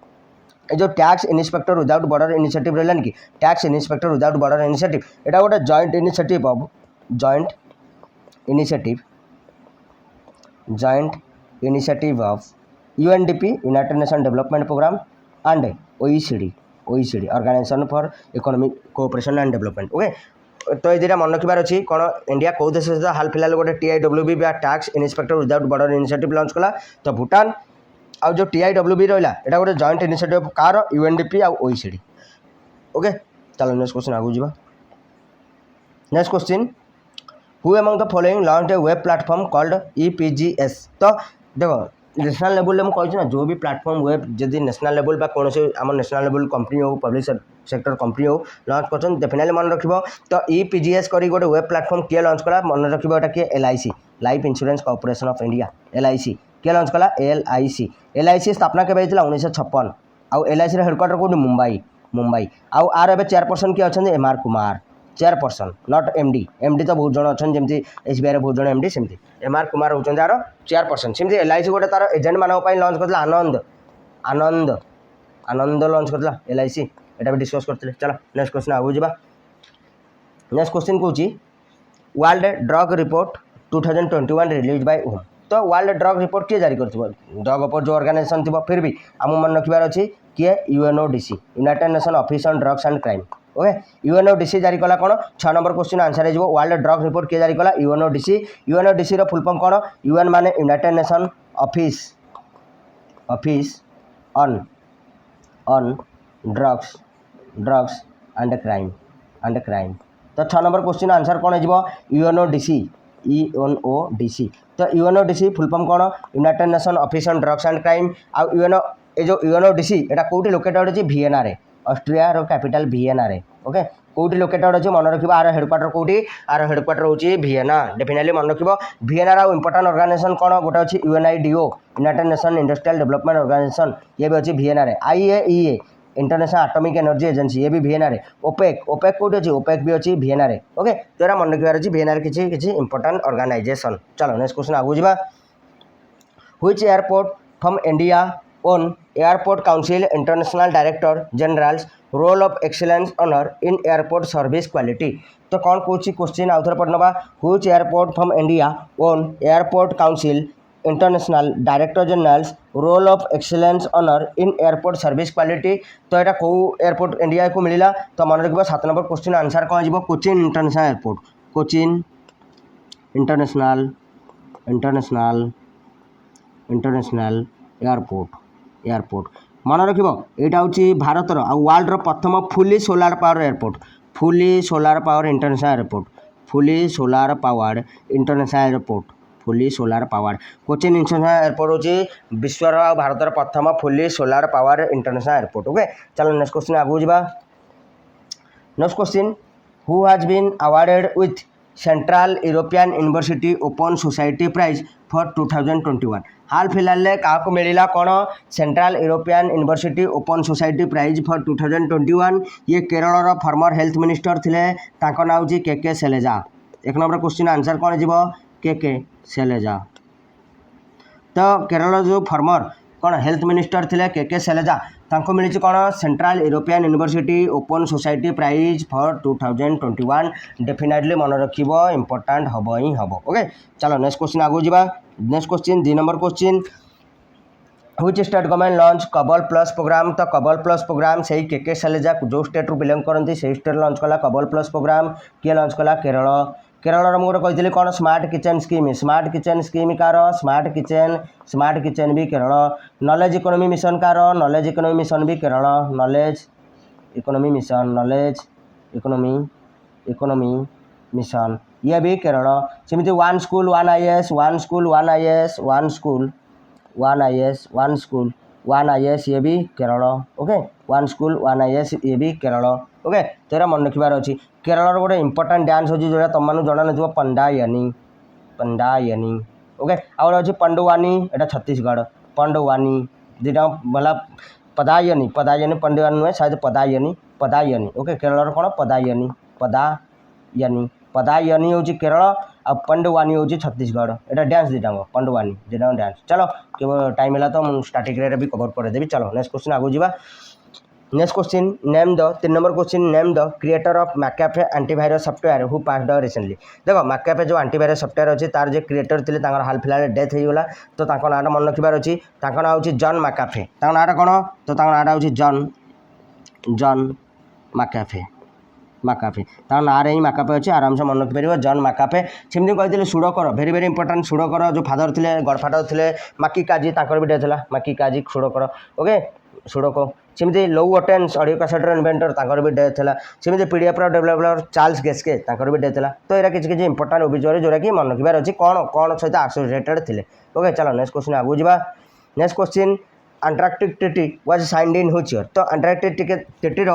जो tax inspector without border initiative रहा कि tax inspector without border initiative यहाँ गोटे joint initiative of UNDP United Nation development programme and OECD organisation for economic cooperation and development okay तो ये मन रखार अच्छी कौन इंडिया कौ देश सहित हाल फिलहाल गोटे TIWB tax inspector without border initiative launch कला तो भूटान आ जो TIWB रहा यहाँ गोटे जॉइंट इनिशिएटिव कार UNDP आ OECD ओके चलो नेक्स्ट क्वेश्चन आगू जा next question who among the following launch a web platform called EPGS तो देखो नेशनल लेवल में कही ना जो भी प्लेटफॉर्म वेब जदि नेशनल लेवल कौन से आम नेशनल लेवल कंपनी हो पब्लिक सेक्टर कंपनी हो लॉन्च कर डेफिनेटली मन रख तो EPGS करी गोटे वेब प्लेटफॉर्म किए लॉन्च कला मन रखा किए LIC life insurance corporation of India LIC किए लॉन्च कला LIC स्थापना केबे 1956 आउ LIC हेडक्वार्टर कौन मुंबई आउ आर ए चेयरपर्सन किए अच्छा MR Kumar chairperson not MD तो बहुत जन अच्छा जमी SBI बहुत जन MD सेमती MR कुमार होती यार चेयरपर्सन सेमती LIC गोटे तार एजेंट मान लॉन्च करता आनंद लॉन्च करता LIC यहाँ भी डिस्कस करते चलो नेक्स्ट क्वेश्चन आगू जा नेक्स्ट क्वेश्चन कौन world drug report 2021 release by whom तो वर्ल्ड ड्रग रिपोर्ट किए जारी कर ड्रग अपोज जो ऑर्गेनाइजेशन थी फिर भी आम मन रखिबार अच्छी किए UNODC United nation office on drugs and crime okay UNODC जारी कला कौन 6 नंबर क्वेश्चन आंसर हो वर्ल्ड ड्रग रिपोर्ट किए जारी कला यूएनओडीसी रो फुल फॉर्म कौन यूएन माने united nation office on drugs and crime तो 6 नंबर क्वेश्चन आंसर कौन हो यूएनओडीसी तो यूएनओडीसी फुल फॉर्म कौन united nation office on drugs and crime आउ यूएनओडीसी एटा कोठी लोकेटेड अछि भिएना रे ऑस्ट्रिया रो कैपिटल भिएना रे ओके कोठी लोकेटेड अछि मन रखिबा आर हेडक्वार्टर कोठी आर हेडक्वार्टर होची भिएना डेफिनेटली मन रखिबो भिएना रो इंपोर्टेंट ऑर्गेनाइजेशन कौन गोटे अछि UNIDO united nation industrial development organization ये भी अछि भिएना रे IAEA international atomic energy agency ये भी भिएना रे ओपेक कोठी अछि ओपेक भी अछि भिएना रे ओके तोरा मन रखिबार अछि भिएना रे किछि इंपोर्टेंट ऑर्गेनाइजेशन चलो नेक्स्ट क्वेश्चन आगु जिबा which airport from India won airport council international director generals roll of excellence honour in airport service quality तो कौन कौन क्वेश्चन आउ थे पढ़ना which airport from India won airport council international director generals roll of excellence honour in airport service quality तो यहाँ कौ airport India को मिला तो मन रखिए 7 नंबर क्वेश्चन आंसर कौन हो Cochin international airport Cochin international airport मन रख यहाँ हूँ भारत वर्ल्ड प्रथम fully solar power airport fully solar power Cochin international airport हूँ विश्वर भारत प्रथम fully solar power international airport okay चलो नेक्स्ट क्वेश्चन आगू जा next question who has been awarded with central European university open society prize for 2021 हाल फिलहाल क्या मिला कौन central European university open society prize for 2021 ये केरल फॉर्मर हेल्थ मिनिस्टर थिले तांको नाम हूँ के शैलजा एक नंबर क्वेश्चन आंसर कौन हो के शैलजा तो केरल जो फॉर्मर कौन हेल्थ मिनिस्टर थिले के शैलजा तांको मिली कौन central European university open society prize for 2021 definitely मन रखिबो इंपोर्टेंट हबो ही हबो ओके चलो नेक्स्ट क्वेश्चन आगु जिबा next question 2 number question which state government launch कबल प्लस प्रोग्राम तो कबल प्लस प्रोग्राम से के शैलजा जो स्टेट रु बिलोंग करती से स्टेट लॉन्च कला कबल प्लस प्रोग्राम किए लॉन्च कला केरल मुझे कही कौन स्मार्ट किचन स्कीम कार स्मार्ट किचन भी केरल नॉलेज इकोनॉमी मिशन कार नॉलेज इकोनॉमी मिशन भी केरल नॉलेज इकोनॉमी मिशन ये भी केरल सेमती वन स्कूल वन आईएएस ये भी Kerala okay one school one IAS ये भी केरल ओके तो यहाँ मन रखार अच्छी केरल गोटे इंपोर्टेंट डांस हो जो तुम मानू जना ना पंडायनी ओके आउ अच्छी पंडुवानी एटा छत्तीसगढ़ पंडुवानी दुटा भला पदायनी पंडुवानी नुहे शायद पदायनी ओके केरल कौन पदायनी हूँ केरल आ पंडुवानी हूँ छत्तीसगढ़ एटा डांस दुटा पंडुवानी दुटा डांस चलो केवल टाइम है तो मुझे स्टार्टिंग भी कवर करदेवी चलो नेक्स्ट क्वेश्चन आगू जा next question name the 3 number question name the creator of McAfee antivirus software who passed out recently देखो मैकाफे जो एंटीवायरस सॉफ्टवेयर अच्छी तार जो क्रिएटर थे हाल फिलहाल डेथ होगा तो ना मन रखार अच्छी ना हूँ जॉन मैकाफे ना कौन तो ना हूँ जॉन मैकाफे ना ही मैकाफे अच्छे आराम से मन रखिपर जॉन मैकाफे सेमती कही सुडोकर भेरी भेरी इंपोर्टेंट सुडोकर जो फादर थे गडफादर थे माकी काजी भी डेथ है माकी काजी सुडोकर ओके सुडोको सेमती लो वोटेन्स ऑडियो कैसेटर इन्वेंटर तांकर भी डेथ है सेमती पीडीएफ डेवलपर चार्ल्स गेस्के तांकर भी डेथ है तो यहाँ किसी इंपोर्टेंट ओबिचुअरी जोटा कि मन रखार अच्छी कौन कौन सहित एसोसिएटेड थे ओके चलो नेक्स्ट क्वेश्चन आगू जा next question Antarctic treaty was signed in which year तो अंटार्कटिक ट्रिटीर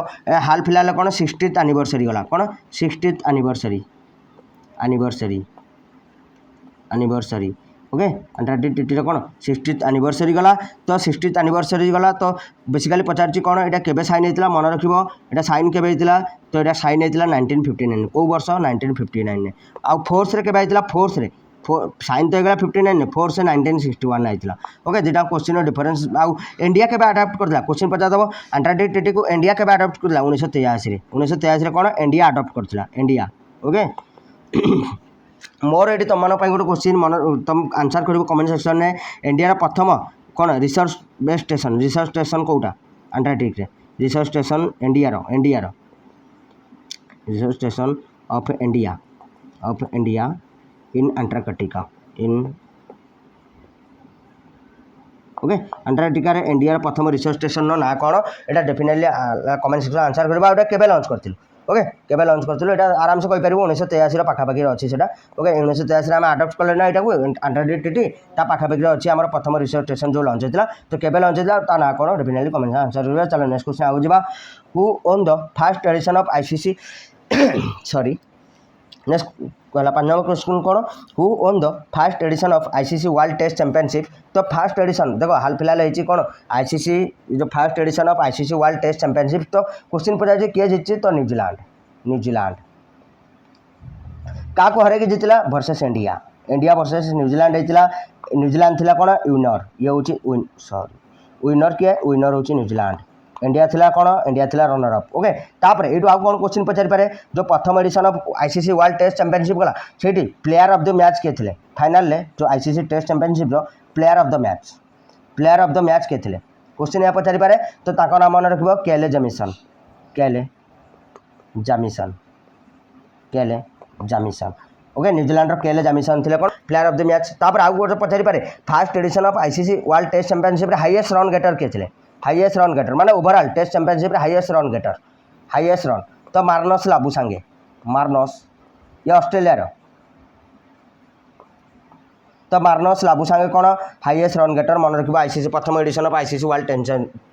हाल फिलहाल कौन 60th एनिवर्सरी गला कौन 60th एनिवर्सरी ओके अंटार्कटिक ट्रिटीर कौन 60th एनिवर्सरी गला तो 60th एनिवर्सरी गला तो बेसिकली पचार कौन यहाँ केबे साइन होता मन रखिबो एटा साइन केबे होता तो यहाँ साइन होता 1959 कौ वर्ष 1959 आउ फोर्स रे केबे होता फोर्स रे साइन तो होगा 59 फोर्स 1961 आईला ओके दुटा क्वेश्चन डिफरेंस आउ इंडिया के अडप्ट करता क्वेश्चन पचार दब अंटार्कटिक ट्रिटी को इंडिया के अडप्ट करता 1983 कौन इंडिया अडप्ट करता इंडिया ओके मोर ये तुम गोटे क्वेश्चन मन तुम आंसर कर कमेंट सेक्शन में इंडिया प्रथम कौन रिसर्च बेस स्टेशन कौटा अंटार्कटिक रे research station India research station of India in Antarctica in okay Antarctica रे इंडिया प्रथम रिसर्च स्टेशन ना कौन यहाँ डेफिनेटली कमेंट सेक्शन आंसर कर केबे लॉन्च करथिलु ओके केबे लॉन्च करथिलु एटा आराम से कहि परिबो 1983 पाखापाखि अच्छी सेटा ओके 1983 आम आडप्ट कले ना यहाँ अंटार्कटिक ता पाखापाखि अच्छी आम प्रथम रिसर्च स्टेशन जो लॉन्च होता तो केबे लॉन्च होता ता ना कौन डेफिनेटली कमेंट आंसर करिबा। चलो नेक्स्ट क्वेश्चन आगु जावा who won the first edition of ICC sorry next कहला 5 नंबर क्वेश्चन कौन who won the first edition of ICC world test championship तो फर्स्ट एडिशन देखो हाल फिलहाल होती कौन आईसीसी जो first edition of ICC world test championship तो क्वेश्चन पचार किए जीति तो न्यूजीलैंड क्या हरैक जीतला वर्सेस इंडिया वर्सेस न्यूजीलैंड होता न्यूजीलैंड थिला कौन विनर ये हूँ विनर किए विनर हूँ न्यूजीलैंड इंडिया थिला कौन इंडिया थिला रनर अप ओके तापर ये आउ कौन क्वेश्चन पचारि पारे जो प्रथम edition of ICC world test championship गला सेठी प्लेयर ऑफ द मैच किए थे फाइनल जो ICC test championship player of the match किए थे क्वेश्चन यहाँ पचारि पारे तो ताको नाम मन रखिबो केले जामिसन ओके न्यूजीलैंड केले जामिसन थे कौन प्लेयर ऑफ द मैच तापर आउ गोटे पचारि पारे first edition of ICC world test championship highest run getter किए थे हाईएस्ट रन गेटर माने overall test championship highest run तो मार्नस लाबुसांगे ये ऑस्ट्रेलिया तो मार्नस लाबुसांगे कौन हाईएस्ट रन गेटर मन रखिबो आईसीसी प्रथम edition of ICC world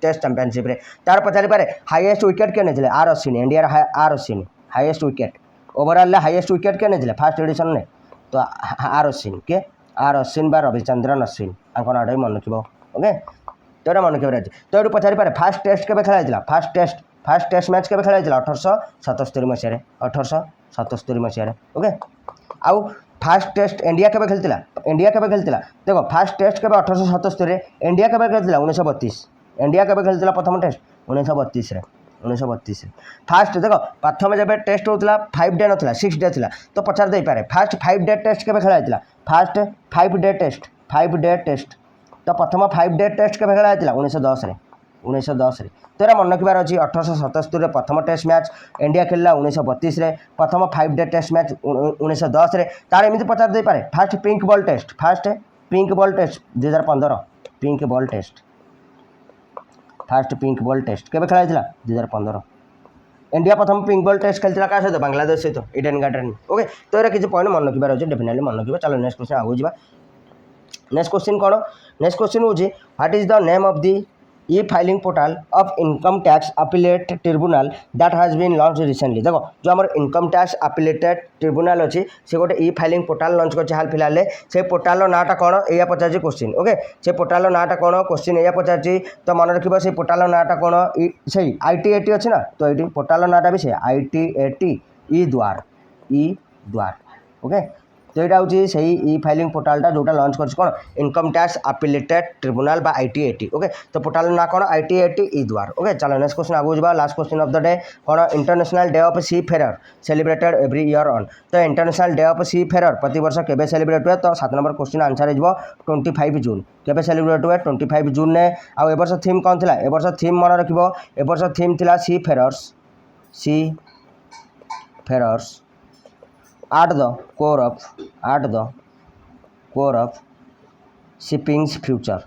test championship रे तार पचारि पारे हाईएस्ट विकेट के नेथिले R Ashwin India R Ashwin highest wicket overall highest wicket के नेथिले फर्स्ट एडिशन ने तो आर अश्विन बा रविचंद्रन अश्विन आंको नाटा मन रखिबो ओके तो ये मन रखिबार अच्छे तो ये पचारि पारे फर्स्ट टेस्ट केबे खेला फर्स्ट टेस्ट मैच केबे खेला 1877 मसीह ओके आउ फर्स्ट टेस्ट इंडिया केबे खेलतिला देखो फर्स्ट टेस्ट केबे 1877 इंडिया केबे खेलतिला 1932 इंडिया केबे खेलतिला प्रथम टेस्ट 1932 फास्ट देखो प्रथम जब टेस्ट होता 5 डे ना 6 डे था तो पचार दे पारे फर्स्ट 5 डे टेस्ट केबे खेला फर्स्ट 5 डे टेस्ट तो प्रथम 5 डे टेस्ट केबे खेला 1910 तो ये मन रखिबार अच्छी 1877 प्रथम टेस्ट मैच इंडिया खेलला 1932 प्रथम 5 डे टेस्ट मैच 1910 तार एमती पचार दे पारे first pink ball test 2015 first pink ball test केबे खेला 2015 इंडिया प्रथम पिंक बॉल टेस्ट खेलता क्या सहित बांग्लादेश सहित इडेन गार्डन ओके तो ये किसी पॉइंट मन रखिबार अच्छे डेफिनेटली मन रखिबा। चलो नेक्स्ट क्वेश्चन आगु जावा नेक्स्ट क्वेश्चन कौन नेक्स्ट क्वेश्चन हूँ what is the name of the e filing portal of income tax appellate tribunal that has been launch recently देखो जो आम इनकम टैक्स अपीलेटेड ट्रिब्यूनल अच्छी से गोटे ई फाइलिंग पोर्टाल लॉन्च कर हाल फिलहाल से पोर्टाल नाटा कौन या पचार क्वेश्चन ओके से पोर्टाल नाटा कौन क्वेश्चन या पचार तो मन रखिब से पोर्टाल नाटा कौन से ITAT अच्छी ना तो ये पोर्टाल नाटा भी से ITAT ई द्वार ओके तो यहाँ हूँ से ई फाइलिंग पोर्टालटा जोटा लॉन्च कर कौन इनकम टैक्स अपीलेटेड ट्रिब्यूनल बा ITAT ओके तो पोर्टाल ना कौन ITAT ई द्वार ओके। चलो नेक्स्ट क्वेश्चन आगू जावा last question of the day कौन international day of seafarer celebrated every year on तो international day of seafarer प्रति वर्ष केबे सेलिब्रेट हुए तो 7 नंबर क्वेश्चन आंसर हो 25 जून केबे सेलिब्रेट हुए 25 जून ने आउ ए वर्ष थीम कौन थिला ए वर्ष थीम मन रखिबो ए वर्ष थीम थिला seafarers at the core of shipping's future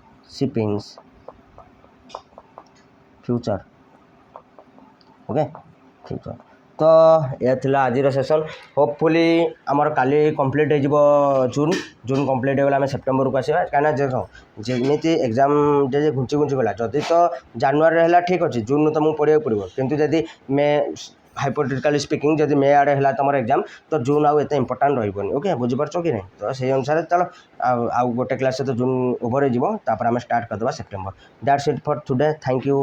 okay future तो यह थिला आज सेसन होपफुली आमर काली कंप्लीट हो जून कंप्लीट होगा आम सेप्टेम्बर को आसवा कहीं देख जमी एग्जाम जे घुंची गला जदि तो जानुरी है ठीक अच्छे जून तो मुझे पढ़ा पड़ो कितु जदि मे हाइपोथेटिकली स्पीकिंग जब मे आड़े है तुम एग्जाम तो जून आउ एते इंपोर्टाट रही ओके बुझीपार कि नहीं तो से अनुसार चलो आउ गोटे क्लास तो जून ओवर हो आम स्टार्ट करदे September that's it for today thank you.